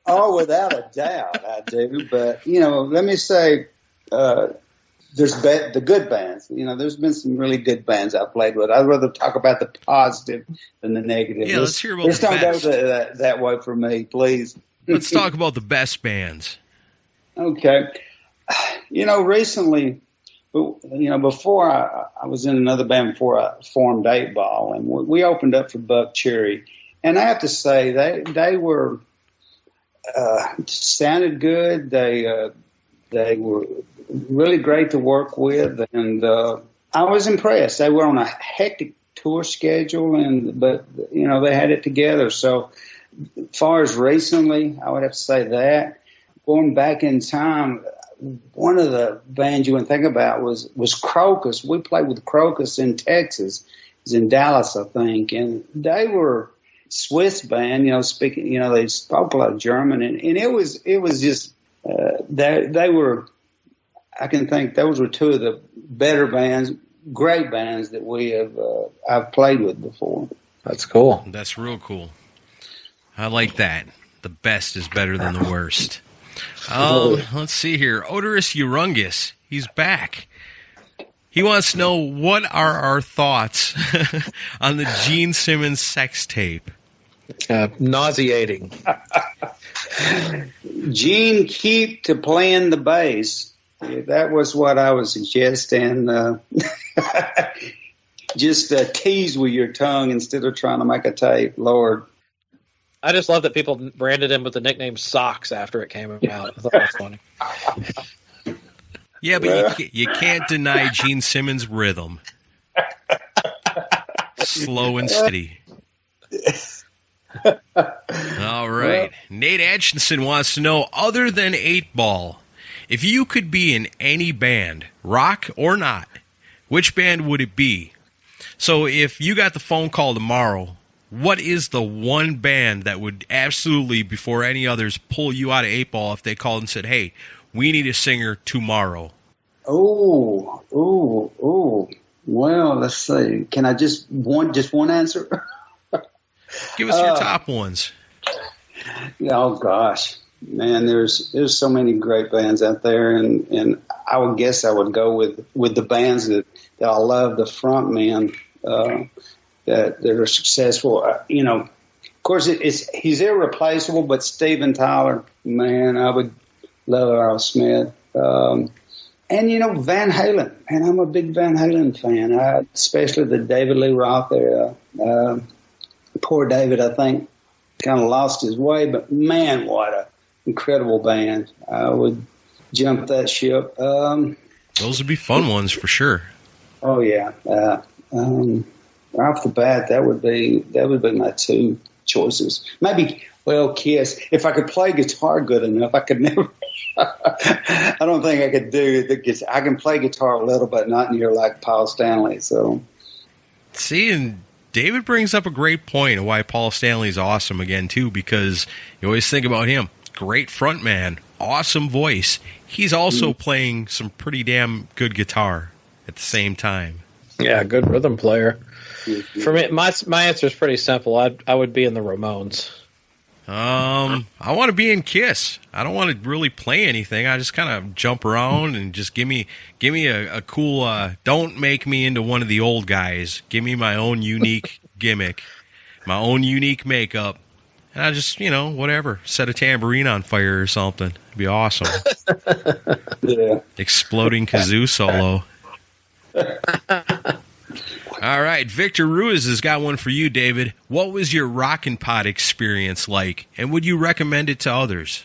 Oh, without a doubt, I do. But, you know, let me say, there's the good bands. You know, there's been some really good bands I've played with. I'd rather talk about the positive than the negative. Yeah, let's hear about the best. Let's don't go that way for me, please. Let's talk about the best bands. Okay. Recently, before I was in another band before I formed Eightball, and we opened up for Buck Cherry, and I have to say they were sounded good. They were really great to work with, and I was impressed. They were on a hectic tour schedule, but they had it together. So, as far as recently, I would have to say that. Going back in time, one of the bands you would think about was Crocus. We played with Crocus in Texas. It was in Dallas, I think, and they were Swiss band. Speaking, they spoke a lot of German, and it was just they were. I can think those were two of the better bands, great bands that I've played with before. That's cool. That's real cool. I like that. The best is better than the worst. Let's see here. Odorous Urungus. He's back. He wants to know, what are our thoughts on the Gene Simmons sex tape? Nauseating. Gene, keep to playing the bass. That was what I was suggesting. Just tease with your tongue instead of trying to make a tape, Lord. I just love that people branded him with the nickname Socks after it came out. I thought that was funny. Yeah, but you can't deny Gene Simmons' rhythm. Slow and steady. All right. Nate Atchison wants to know, other than 8-Ball, if you could be in any band, rock or not, which band would it be? So if you got the phone call tomorrow, what is the one band that would absolutely, before any others, pull you out of 8-Ball if they called and said, hey, we need a singer tomorrow? Oh. Well, let's see. Can I just one answer? Give us your top ones. Oh, gosh. Man, there's so many great bands out there, and I would guess I would go with the bands that I love, the front men that are successful. Of course, he's irreplaceable, but Steven Tyler, man, I would love Aerosmith. And Van Halen, man, I'm a big Van Halen fan, especially the David Lee Roth era. Poor David, I think, kind of lost his way, but man, what a incredible band. I would jump that ship. Those would be fun ones for sure. Oh yeah. Off the bat, that would be my two choices. Maybe, Kiss. If I could play guitar good enough, I could never. I don't think I could do the guitar. I can play guitar a little, but not near like Paul Stanley. So, see, and David brings up a great point of why Paul Stanley's awesome again too, because you always think about him. Great front man, awesome voice. He's also playing some pretty damn good guitar at the same time. Yeah, good rhythm player. For me, my answer is pretty simple. I would be in the Ramones. I want to be in Kiss. I don't want to really play anything. I just kind of jump around and just give me a cool. Don't make me into one of the old guys. Give me my own unique gimmick, my own unique makeup, and I just whatever, set a tambourine on fire or something. It'd be awesome. Yeah. Exploding kazoo solo. All right, Victor Ruiz has got one for you, David. What was your Rockin' Pod experience like, and would you recommend it to others?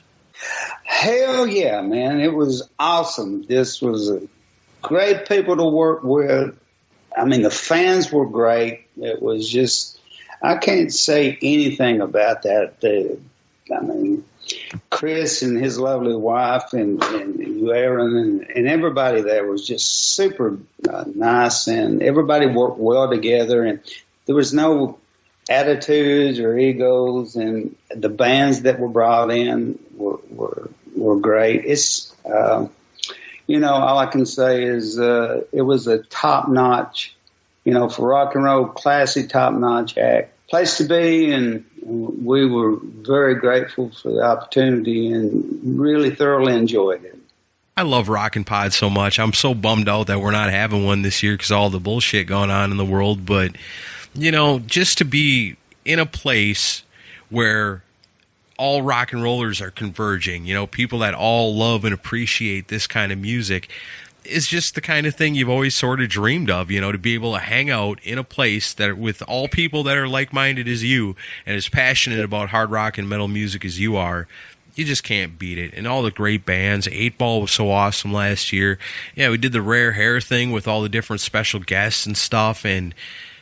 Hell yeah, man. It was awesome. This was great people to work with. I mean, the fans were great. It was just, I can't say anything about that. I mean, Chris and his lovely wife and Aaron and everybody there was just super nice, and everybody worked well together, and there was no attitudes or egos, and the bands that were brought in were great. It's all I can say is it was a top notch, for rock and roll, classy, top notch act. Place to be, and we were very grateful for the opportunity and really thoroughly enjoyed it. I love Rockin' Pod so much. I'm so bummed out that we're not having one this year because of all the bullshit going on in the world. But, just to be in a place where all rock and rollers are converging. You know, people that all love and appreciate this kind of music. Is just the kind of thing you've always sort of dreamed of, you know, to be able to hang out in a place that with all people that are like-minded as you and as passionate about hard rock and metal music as you are. You just can't beat it. And all the great bands. Eightball was so awesome last year. Yeah, we did the Rare Hair thing with all the different special guests and stuff. And,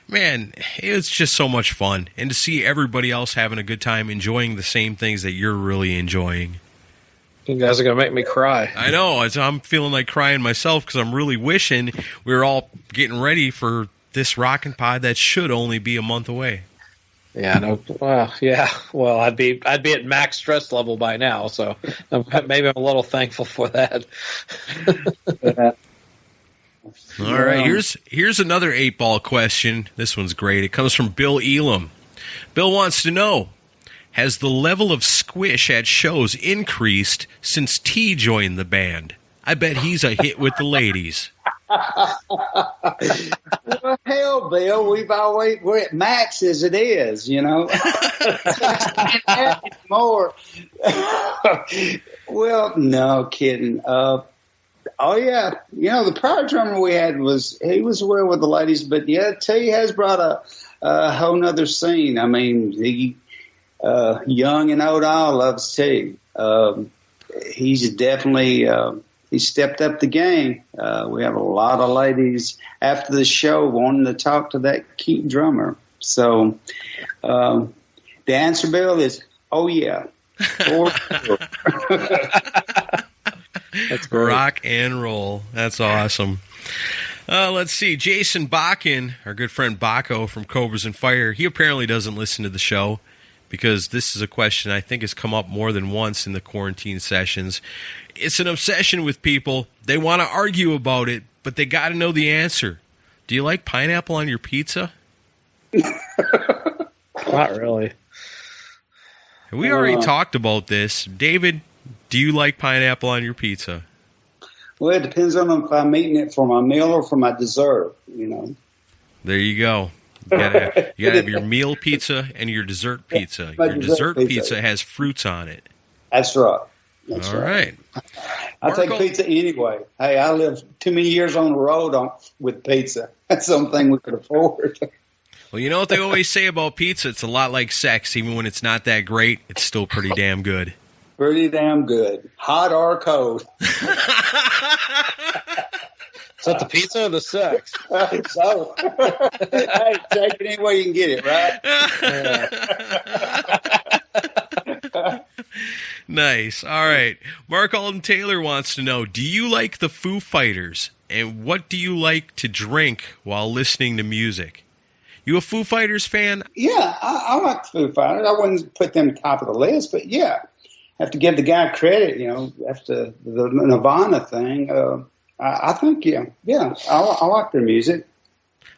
man, it was just so much fun. And to see everybody else having a good time, enjoying the same things that you're really enjoying. You guys are going to make me cry. I know. I'm feeling like crying myself because I'm really wishing we were all getting ready for this Rockin' Pod that should only be a month away. Yeah, no. Well, yeah. Well, I'd be at max stress level by now, so maybe I'm a little thankful for that. All right, here's another 8-ball question. This one's great. It comes from Bill Elam. Bill wants to know, has the level of squish at shows increased since T joined the band? I bet he's a hit with the ladies. Well, hell, Bill, we're at max as it is, you know. More. Well, no kidding. Oh yeah, you know, the prior drummer we had he was aware with the ladies, but yeah, T has brought a whole nother scene. I mean, he young and old all loves T. He's definitely he stepped up the game. We have a lot of ladies after the show wanting to talk to that cute drummer. So the answer, Bill, is oh yeah. That's great. Rock and roll. That's awesome. Let's see. Jason Bakken, our good friend Baco from Cobras and Fire, he apparently doesn't listen to the show because this is a question I think has come up more than once in the quarantine sessions. It's an obsession with people. They want to argue about it, but they got to know the answer. Do you like pineapple on your pizza? Not really. We already talked about this. David, do you like pineapple on your pizza? Well, it depends on if I'm eating it for my meal or for my dessert, you know. There you go. You gotta have your meal pizza and your dessert pizza. Your dessert pizza has fruits on it. That's right. All right. I take pizza anyway. Hey, I lived too many years on the road with pizza. That's something we could afford. Well, you know what they always say about pizza? It's a lot like sex. Even when it's not that great, it's still pretty damn good. Pretty damn good. Hot or cold. Is that the pizza or the sex? So, hey, take it any way you can get it, right? Nice. All right. Mark Alden Taylor wants to know, do you like the Foo Fighters? And what do you like to drink while listening to music? You a Foo Fighters fan? Yeah, I like Foo Fighters. I wouldn't put them top of the list, but yeah. I have to give the guy credit, you know, after the Nirvana thing. I think, I like their music.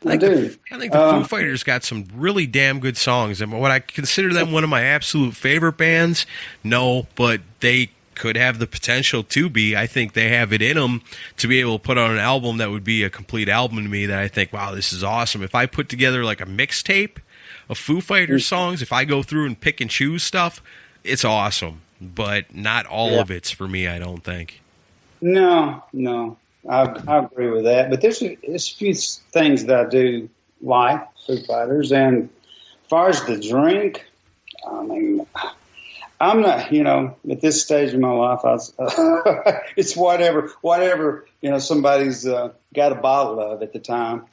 I do. I think the Foo Fighters got some really damn good songs. And would I consider them one of my absolute favorite bands? No, but they could have the potential to be. I think they have it in them to be able to put on an album that would be a complete album to me that I think, wow, this is awesome. If I put together like a mixtape of Foo Fighters songs, if I go through and pick and choose stuff, it's awesome. But not all of it's for me, I don't think. No. I agree with that. But there's a few things that I do like, Foo Fighters. And as far as the drink, I mean, I'm not, you know, at this stage of my life, it's whatever, you know, somebody's got a bottle of at the time.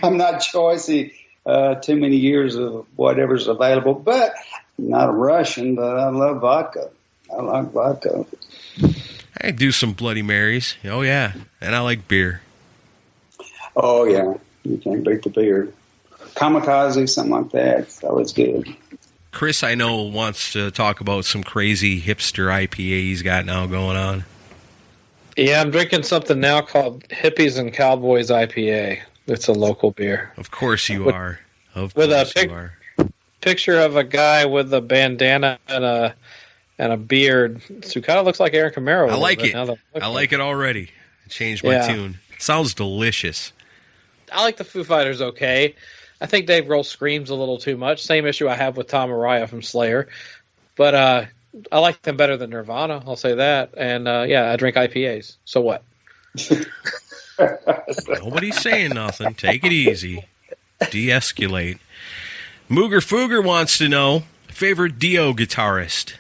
I'm not choosy too many years of whatever's available. But I'm not a Russian, but I love vodka. I like vodka. I do some Bloody Marys. Oh, yeah. And I like beer. Oh, yeah. You can't beat the beer. Kamikaze, something like that. It's always good. Chris, I know, wants to talk about some crazy hipster IPA he's got now going on. Yeah, I'm drinking something now called Hippies and Cowboys IPA. It's a local beer. Of course you are. Of with course a you are. Picture of a guy with a bandana and a beard. So kind of looks like Aaron Camaro. I like it. I like it already. I changed my tune. It sounds delicious. I like the Foo Fighters okay. I think Dave Grohl screams a little too much. Same issue I have with Tom Araya from Slayer. But I like them better than Nirvana, I'll say that. And, I drink IPAs. So what? Nobody's saying nothing. Take it easy. De-escalate. Mooger Fooger wants to know, favorite Dio guitarist?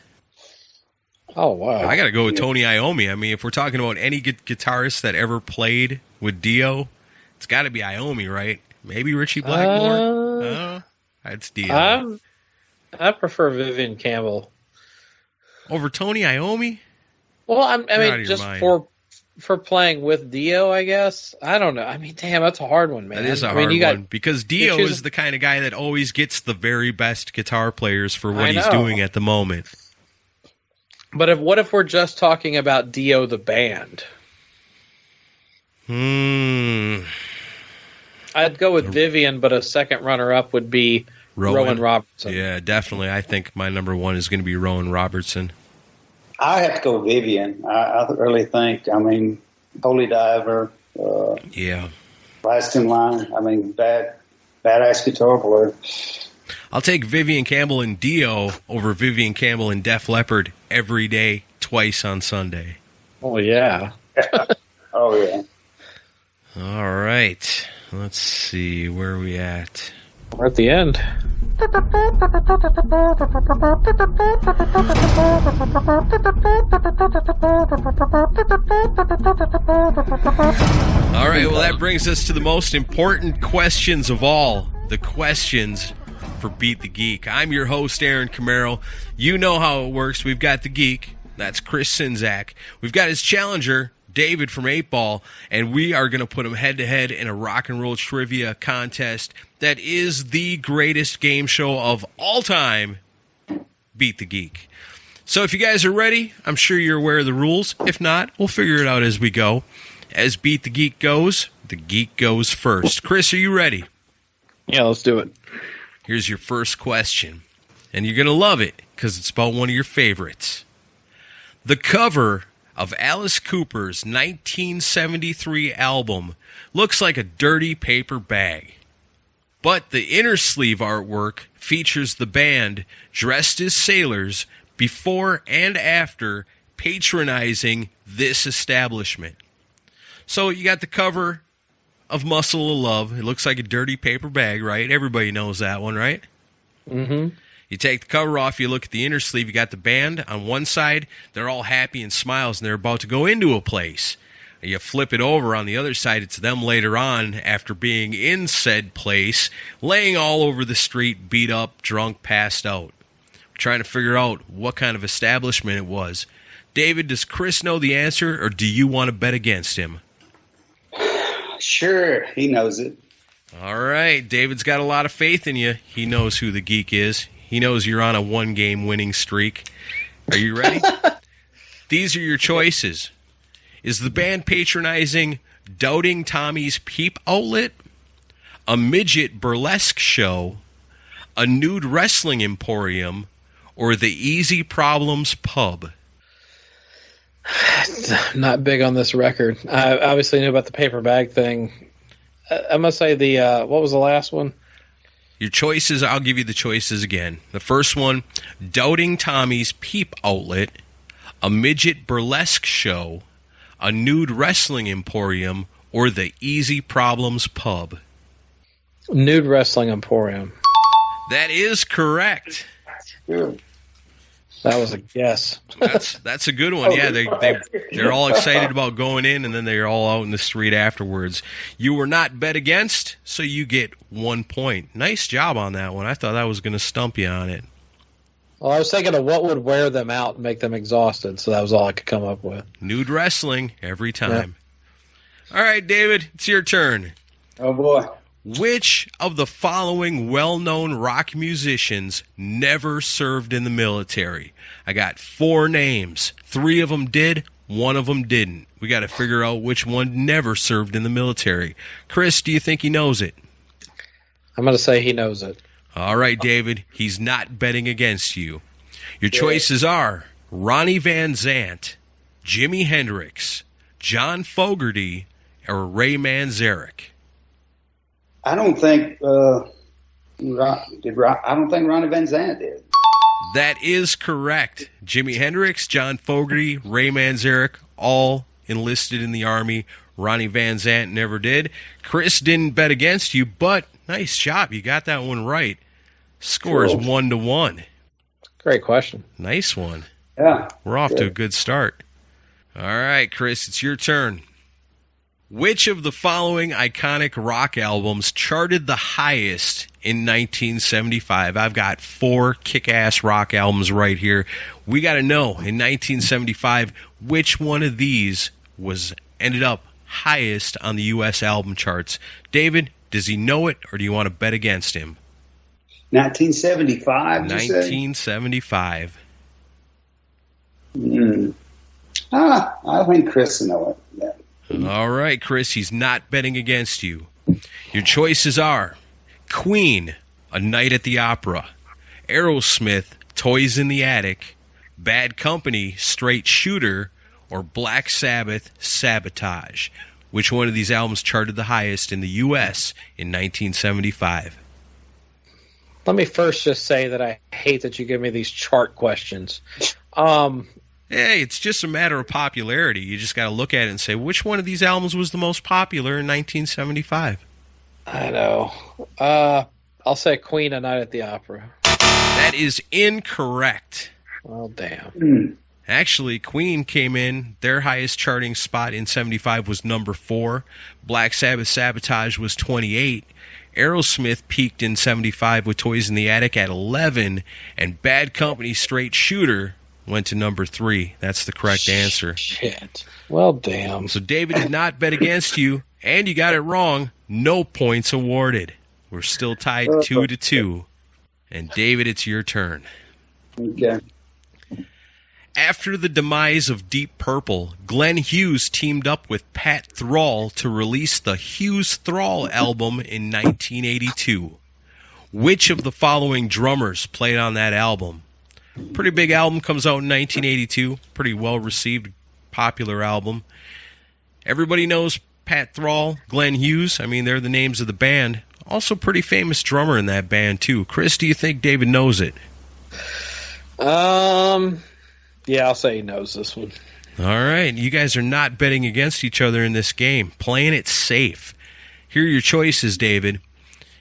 Oh, wow. I got to go with Tony Iommi. I mean, if we're talking about any guitarist that ever played with Dio, it's got to be Iommi, right? Maybe Richie Blackmore? That's Dio. I prefer Vivian Campbell. Over Tony Iommi? Well, I mean, just for playing with Dio, I guess. I don't know. I mean, damn, that's a hard one, man. That is a hard one because Dio is the kind of guy that always gets the very best guitar players for what he's doing at the moment. But what if we're just talking about Dio the band? I'd go with Vivian, but a second runner-up would be Rowan Robertson. Yeah, definitely. I think my number one is going to be Rowan Robertson. I have to go Vivian. I really think. I mean, Holy Diver. Last in Line. I mean, badass guitar player. I'll take Vivian Campbell and Dio over Vivian Campbell and Def Leppard every day, twice on Sunday. Oh, yeah. Oh, yeah. All right. Let's see. Where are we at? We're at the end. All right, well, that brings us to the most important questions of all. The questions for Beat the Geek. I'm your host, Aaron Camaro. You know how it works. We've got the geek. That's Chris Sinzak. We've got his challenger, David from 8Ball, and we are going to put him head-to-head in a rock and roll trivia contest that is the greatest game show of all time, Beat the Geek. So if you guys are ready, I'm sure you're aware of the rules. If not, we'll figure it out as we go. As Beat the Geek goes, the geek goes first. Chris, are you ready? Yeah, let's do it. Here's your first question, and you're going to love it because it's about one of your favorites. The cover of Alice Cooper's 1973 album looks like a dirty paper bag. But the inner sleeve artwork features the band dressed as sailors before and after patronizing this establishment. So you got the cover of Muscle of Love. It looks like a dirty paper bag, right? Everybody knows that one, right? Mm-hmm. You take the cover off, you look at the inner sleeve, you got the band on one side, they're all happy and smiles, and they're about to go into a place. You flip it over on the other side, it's them later on, after being in said place, laying all over the street, beat up, drunk, passed out. We're trying to figure out what kind of establishment it was. David, does Chris know the answer, or do you want to bet against him? Sure, he knows it. All right, David's got a lot of faith in you. He knows who the geek is. He knows you're on a one-game winning streak. Are you ready? These are your choices. Is the band patronizing Doubting Tommy's Peep Outlet, a midget burlesque show, a nude wrestling emporium, or the Easy Problems pub? Not big on this record. I obviously knew about the paper bag thing. I must say what was the last one? Your choices, I'll give you the choices again. The first one, Doubting Tommy's Peep Outlet, a midget burlesque show, a nude wrestling emporium, or the Easy Problems pub? Nude wrestling emporium. That is correct. Good. That was a guess. That's a good one. Yeah, they're all excited about going in, and then they're all out in the street afterwards. You were not bet against, so you get 1 point. Nice job on that one. I thought I was going to stump you on it. Well, I was thinking of what would wear them out and make them exhausted, so that was all I could come up with. Nude wrestling every time. Yeah. All right, David, it's your turn. Oh, boy. Which of the following well-known rock musicians never served in the military? I got 4 names. 3 of them did, 1 of them didn't. We got to figure out which one never served in the military. Chris, do you think he knows it? I'm going to say he knows it. All right, David, he's not betting against you. Your choices are Ronnie Van Zant, Jimi Hendrix, John Fogerty, or Ray Manzarek. I don't think I don't think Ronnie Van Zant did. That is correct. Jimi Hendrix, John Fogerty, Ray Manzarek, all enlisted in the Army. Ronnie Van Zant never did. Chris didn't bet against you, but nice job. You got that one right. Score is 1-1. Great question. Nice one. Yeah. We're off to a good start. All right, Chris, it's your turn. Which of the following iconic rock albums charted the highest in 1975? I've got 4 kick-ass rock albums right here. We got to know, in 1975, which one of these ended up highest on the U.S. album charts. David, does he know it, or do you want to bet against him? 1975, 1975. I think Chris will know it. Yeah. All right, Chris, he's not betting against you. Your choices are Queen, A Night at the Opera, Aerosmith, Toys in the Attic, Bad Company, Straight Shooter, or Black Sabbath, Sabotage. Which one of these albums charted the highest in the U.S. in 1975? Let me first just say that I hate that you give me these chart questions. Hey, it's just a matter of popularity. You just got to look at it and say, which one of these albums was the most popular in 1975? I know. I'll say Queen, A Night at the Opera. That is incorrect. Well, damn. Actually, Queen came in. Their highest charting spot in 75 was number 4. Black Sabbath, Sabotage was 28. Aerosmith peaked in 75 with Toys in the Attic at 11. And Bad Company, Straight Shooter went to number 3. That's the correct answer. Shit. Well, damn. So David did not bet against you, and you got it wrong. No points awarded. We're still tied 2-2. And David, it's your turn. Okay. After the demise of Deep Purple, Glenn Hughes teamed up with Pat Thrall to release the Hughes Thrall album in 1982. Which of the following drummers played on that album? Pretty big album, comes out in 1982. Pretty well-received, popular album. Everybody knows Pat Thrall, Glenn Hughes. I mean, they're the names of the band. Also pretty famous drummer in that band, too. Chris, do you think David knows it? Yeah, I'll say he knows this one. All right. You guys are not betting against each other in this game. Playing it safe. Here are your choices, David.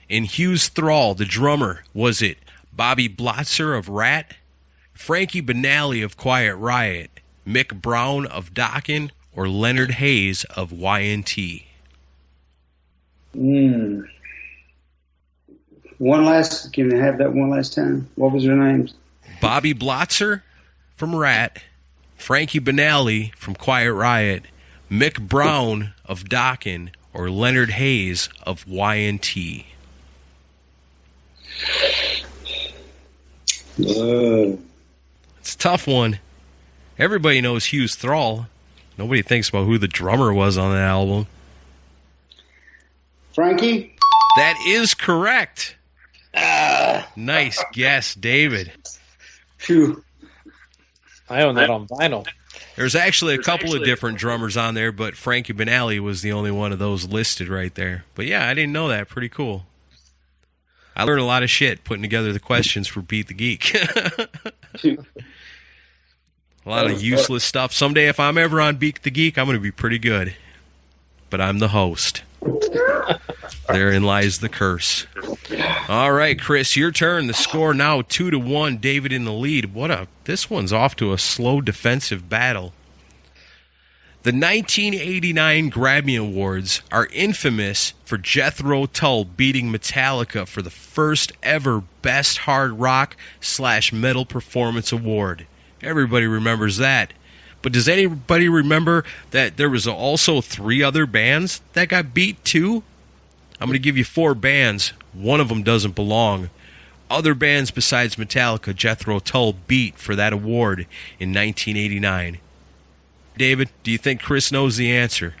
In Hughes Thrall, the drummer, was it Bobby Blotzer of RATT, Frankie Banali of Quiet Riot, Mick Brown of Dokken, or Leonard Hayes of Y&T? Can you have that one last time? What was their names? Bobby Blotzer from RATT, Frankie Banali from Quiet Riot, Mick Brown of Dokken, or Leonard Hayes of Y&T? It's a tough one. Everybody knows Hughes Thrall. Nobody thinks about who the drummer was on that album. Frankie? That is correct. Nice guess, David. Phew. I own that on vinyl. There's actually a couple of different drummers on there, but Frankie Banali was the only one of those listed right there. But yeah, I didn't know that. Pretty cool. I learned a lot of shit putting together the questions for Beat the Geek. A lot of useless stuff. Someday, if I'm ever on Beat the Geek, I'm going to be pretty good. But I'm the host. Therein lies the curse. All right, Chris, your turn. The score now 2-1. David in the lead. This one's off to a slow defensive battle. The 1989 Grammy Awards are infamous for Jethro Tull beating Metallica for the first ever Best Hard Rock / Metal Performance Award. Everybody remembers that. But does anybody remember that there was also 3 other bands that got beat too? I'm going to give you 4 bands. One of them doesn't belong. Other bands besides Metallica, Jethro Tull beat for that award in 1989. David, do you think Chris knows the answer?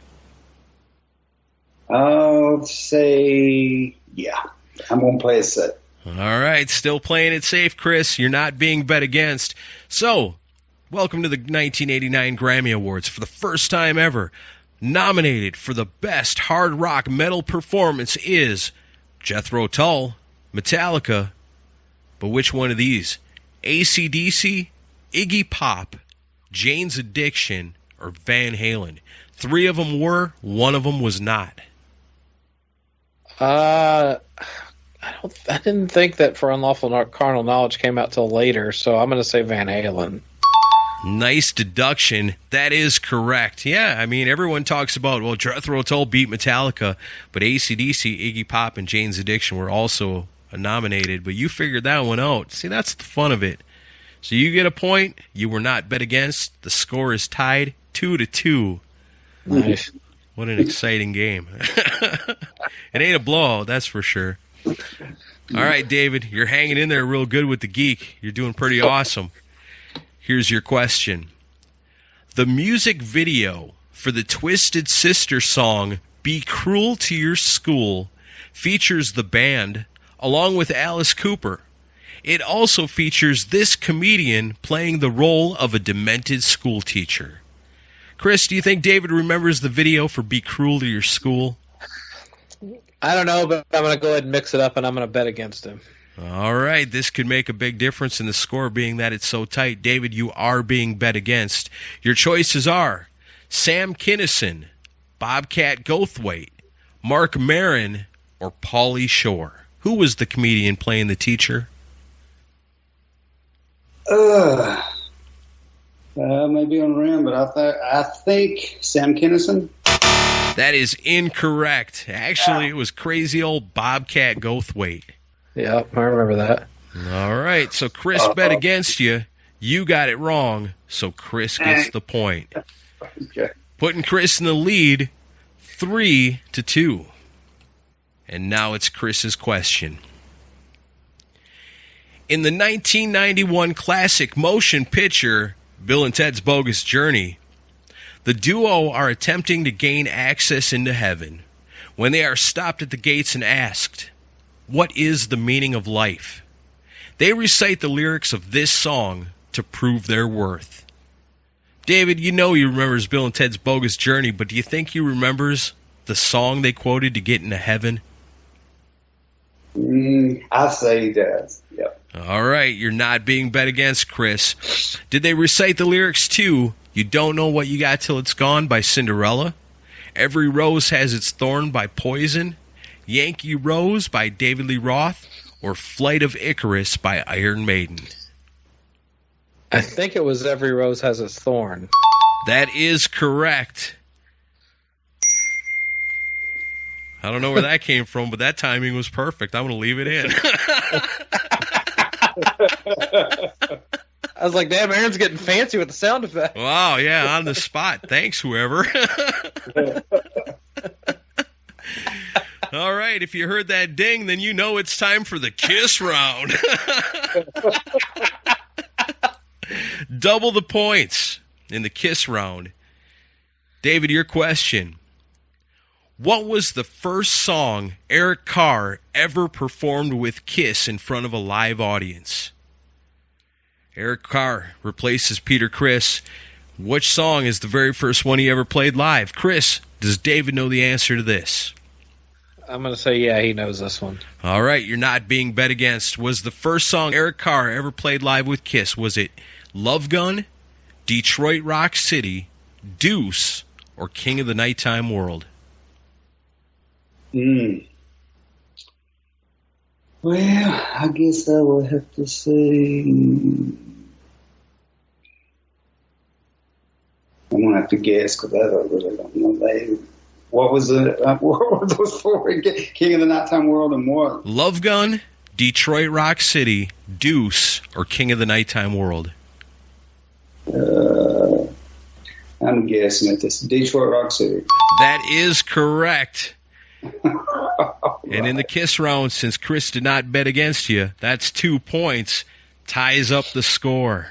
I'll say, yeah. I'm going to play it safe. All right, still playing it safe, Chris. You're not being bet against. So, welcome to the 1989 Grammy Awards. For the first time ever, nominated for the Best Hard Rock Metal Performance is Jethro Tull Metallica, but which one of these? AC/DC, Iggy Pop, Jane's Addiction, or Van Halen? 3 of them were, 1 of them was not. I didn't think that For Unlawful Carnal Knowledge came out till later, so I'm going to say Van Halen. Nice deduction. That is correct. Yeah, I mean, everyone talks about, well, Jethro Tull beat Metallica, but AC/DC, Iggy Pop, and Jane's Addiction were also nominated, but you figured that one out. See, that's the fun of it. So you get a point. You were not bet against. The score is tied 2-2. Nice. What an exciting game. It ain't a blowout, that's for sure. All right, David, you're hanging in there real good with the geek. You're doing pretty awesome. Here's your question. The music video for the Twisted Sister song Be Cruel to Your School features the band along with Alice Cooper. It also features this comedian playing the role of a demented school teacher. Chris, do you think David remembers the video for Be Cruel to Your School? I don't know, but I'm going to go ahead and mix it up, and I'm going to bet against him. All right, this could make a big difference in the score, being that it's so tight. David, you are being bet against. Your choices are Sam Kinison, Bobcat Goldthwait, Mark Maron, or Pauly Shore. Who was the comedian playing the teacher? Maybe on the rim, but I think Sam Kinison. That is incorrect. Actually, it was crazy old Bobcat Goldthwait. Yeah, I remember that. All right, so Chris bet against you. You got it wrong, so Chris gets the point. Okay. Putting Chris in the lead, 3-2. And now it's Chris's question. In the 1991 classic motion picture, Bill and Ted's Bogus Journey, the duo are attempting to gain access into heaven when they are stopped at the gates and asked, "What is the meaning of life?" They recite the lyrics of this song to prove their worth. David, you know he remembers Bill and Ted's Bogus Journey, but do you think he remembers the song they quoted to get into heaven? I say he does. Yep. All right, you're not being bet against, Chris. Did they recite the lyrics to You Don't Know What You Got Till It's Gone by Cinderella, Every Rose Has Its Thorn by Poison, Yankee Rose by David Lee Roth, or Flight of Icarus by Iron Maiden? I think it was Every Rose Has Its Thorn. That is correct. I don't know where that came from, but that timing was perfect. I'm going to leave it in. I was like, damn, Aaron's getting fancy with the sound effect. Wow, yeah, on the spot. Thanks, whoever. All right, if you heard that ding, then you know it's time for the kiss round. Double the points in the kiss round. David, your question. What was the first song Eric Carr ever performed with Kiss in front of a live audience? Eric Carr replaces Peter Criss. Which song is the very first one he ever played live? Chris, does David know the answer to this? I'm going to say, yeah, he knows this one. All right, you're not being bet against. Was the first song Eric Carr ever played live with Kiss, was it Love Gun, Detroit Rock City, Deuce, or King of the Nighttime World? Well, I guess I would have to say I'm gonna have to guess because I really don't know. What was it? What were those four again? King of the Nighttime World and what? Love Gun, Detroit Rock City, Deuce, or King of the Nighttime World? I'm guessing at this Detroit Rock City. That is correct. And in the kiss round, since Chris did not bet against you, that's 2 points. Ties up the score.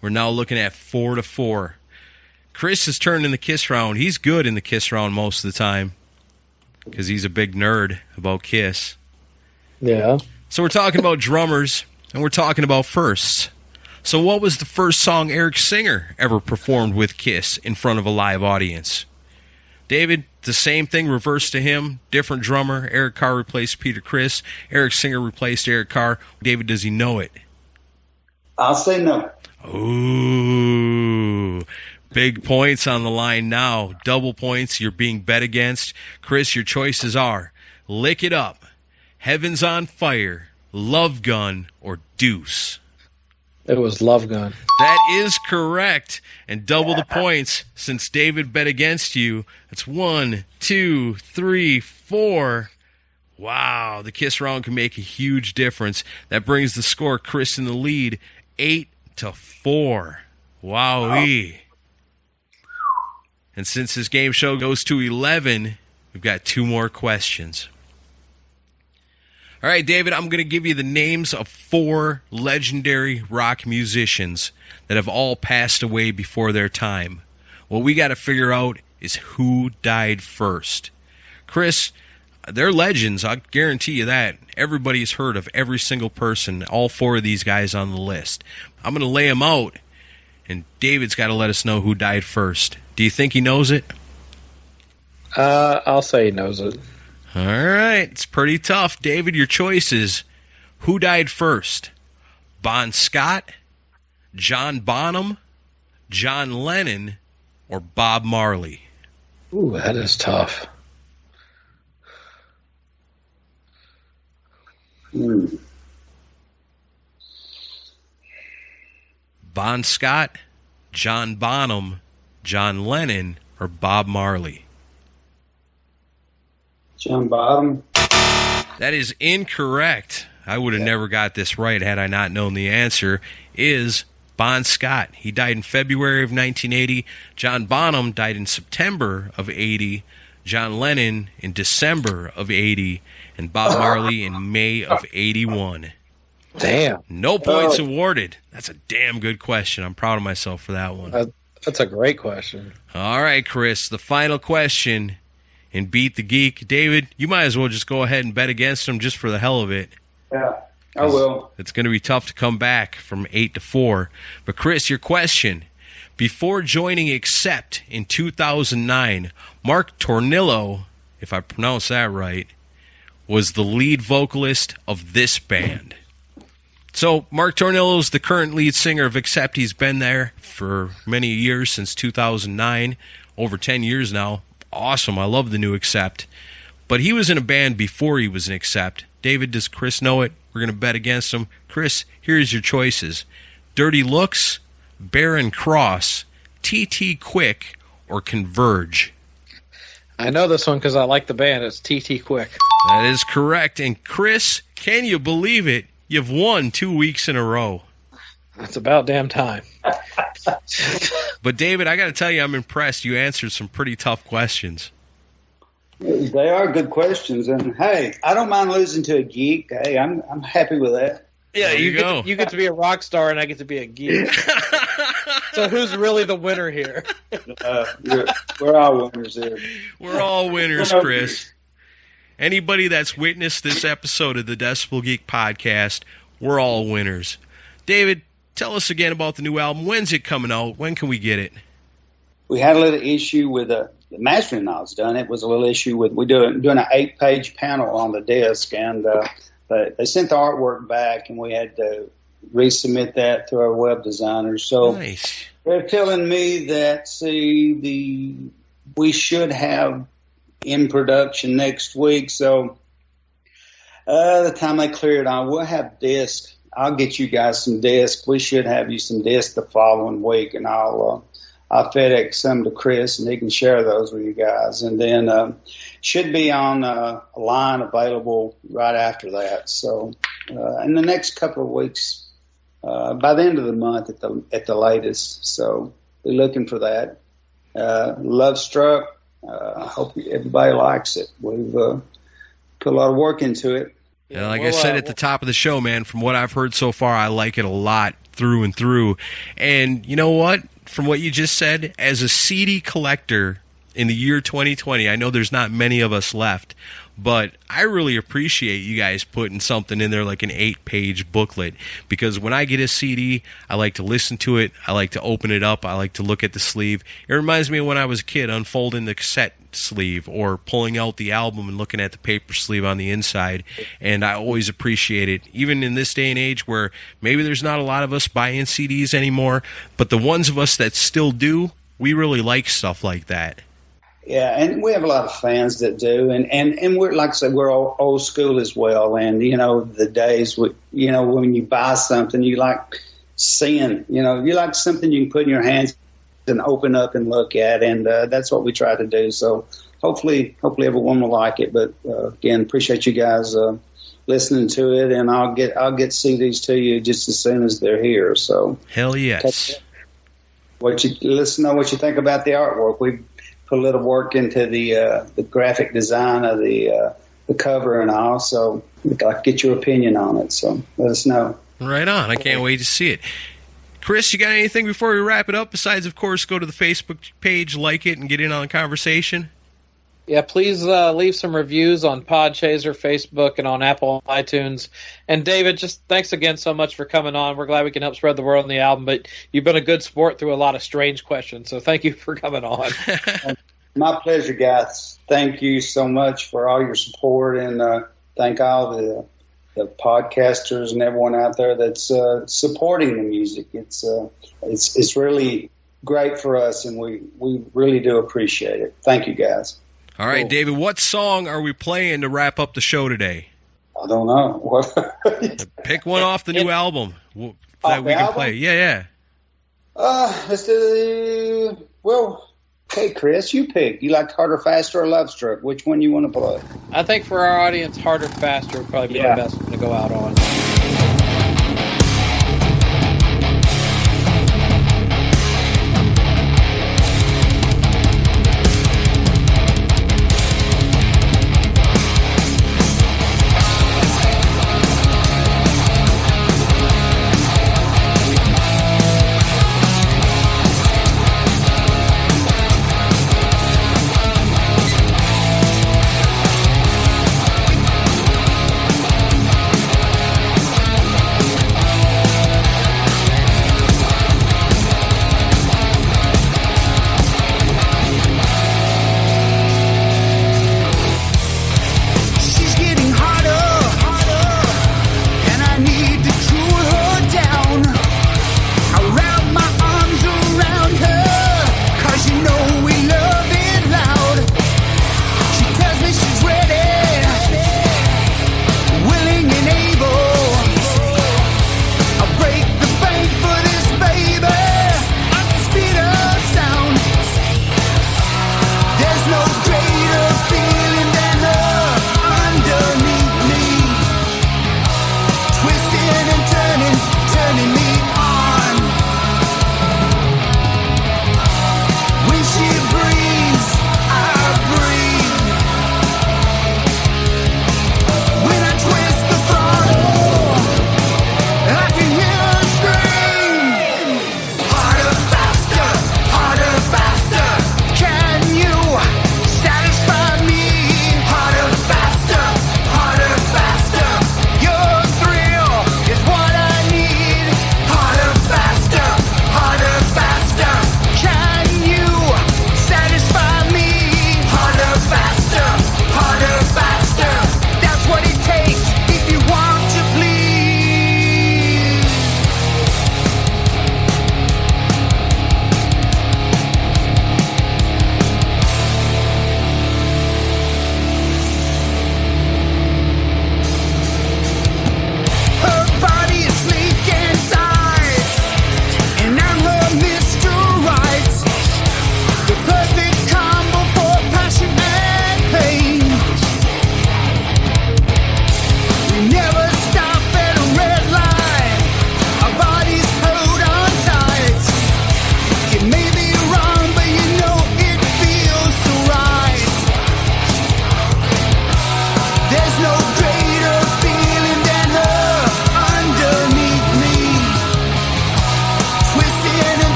We're now looking at 4-4. Chris' turn in the kiss round. He's good in the kiss round most of the time because he's a big nerd about Kiss. Yeah. So we're talking about drummers, and we're talking about firsts. So what was the first song Eric Singer ever performed with Kiss in front of a live audience? David, the same thing reversed to him. Different drummer. Eric Carr replaced Peter Criss. Eric Singer replaced Eric Carr. David, does he know it? I'll say no. Ooh. Big points on the line now. Double points. You're being bet against. Chris, your choices are Lick It Up, Heaven's on Fire, Love Gun, or Deuce. It was Love Gun. That is correct. And double the points since David bet against you. That's 1, 2, 3, 4. Wow, the Kiss round can make a huge difference. That brings the score, Chris in the lead, 8-4. Wowee. And since this game show goes to 11, we've got 2 more questions. All right, David, I'm going to give you the names of 4 legendary rock musicians that have all passed away before their time. What we got to figure out is who died first. Chris, they're legends. I'll guarantee you that. Everybody's heard of every single person, all 4 of these guys on the list. I'm going to lay them out, and David's got to let us know who died first. Do you think he knows it? I'll say he knows it. All right, it's pretty tough. David, your choices. Who died first? Bon Scott, John Bonham, John Lennon, or Bob Marley? Ooh, that is tough. Bon Scott, John Bonham, John Lennon, or Bob Marley? John Bonham. That is incorrect. I would have never got this right had I not known the answer. Is Bon Scott. He died in February of 1980. John Bonham died in September of 80. John Lennon in December of 80. And Bob Marley in May of 81. Damn. No points awarded. That's a damn good question. I'm proud of myself for that one. That's a great question. All right, Chris, the final question in Beat the Geek. David, you might as well just go ahead and bet against him just for the hell of it. Yeah, I will. It's going to be tough to come back from 8-4. But Chris, your question. Before joining Accept in 2009, Mark Tornillo, if I pronounce that right, was the lead vocalist of this band. So Mark Tornillo is the current lead singer of Accept. He's been there for many years, since 2009, over 10 years now. Awesome. I love the new Accept. But he was in a band before he was in Accept. David, does Chris know it? We're going to bet against him. Chris, here's your choices. Dirty Looks, Barren Cross, TT Quick, or Converge? I know this one because I like the band. It's TT Quick. That is correct. And Chris, can you believe it? You've won 2 weeks in a row. It's about damn time. But David, I got to tell you, I'm impressed. You answered some pretty tough questions. They are good questions, and hey, I don't mind losing to a geek. Hey, I'm happy with that. Yeah, There you go. You get to be a rock star, and I get to be a geek. So who's really the winner here? We're all winners here. We're all winners, Chris. Anybody that's witnessed this episode of the Decibel Geek podcast, we're all winners. David, tell us again about the new album. When's it coming out? When can we get it? We had a little issue with the mastering I was done. It was a little issue with doing an 8-page panel on the disc, and they sent the artwork back, and we had to resubmit that to our web designers. So Nice. They're telling me that we should have in production next week. So the time they clear it on, we'll have disc. I'll get you guys some disc. We should have you some disc the following week, and I'll FedEx some to Chris, and he can share those with you guys. And then should be on a line available right after that. So in the next couple of weeks, by the end of the month at the latest. So be looking for that. Love Struck. I hope everybody likes it. We've put a lot of work into it. Yeah, like I said at the top of the show, man, from what I've heard so far, I like it a lot through and through. And you know what? From what you just said, as a CD collector in the year 2020, I know there's not many of us left, but I really appreciate you guys putting something in there like an 8-page booklet, because when I get a CD, I like to listen to it, I like to open it up, I like to look at the sleeve. It reminds me of when I was a kid, unfolding the cassette sleeve or pulling out the album and looking at the paper sleeve on the inside. And I always appreciate it, even in this day and age where maybe there's not a lot of us buying CDs anymore, but the ones of us that still do, we really like stuff like that. Yeah, and we have a lot of fans that do, and we're, like I said, we're old school as well. And the days when you buy something, you like seeing, you like something you can put in your hands and open up and look at, and that's what we try to do. So hopefully everyone will like it. But again, appreciate you guys listening to it, and I'll get CDs to you just as soon as they're here. So hell yes. Let us know what you think about the artwork. We put a little work into the graphic design of the cover and all, so we'd like to get your opinion on it. So let us know. Right on. I can't wait to see it. Chris, you got anything before we wrap it up besides, of course, go to the Facebook page, like it, and get in on the conversation? Yeah, please leave some reviews on Podchaser, Facebook, and on Apple iTunes. And David, just thanks again so much for coming on. We're glad we can help spread the word on the album, but you've been a good sport through a lot of strange questions, so thank you for coming on. My pleasure, guys. Thank you so much for all your support, and thank all the podcasters and everyone out there that's supporting the music. It's really great for us, and we really do appreciate it. Thank you, guys. All right, David, what song are we playing to wrap up the show today? I don't know. Pick one off the new album that we can play. Yeah. Let's do, okay, Chris, you pick. You like Harder, Faster, or Love Struck? Which one you want to play? I think for our audience, Harder, Faster would probably be the best one to go out on.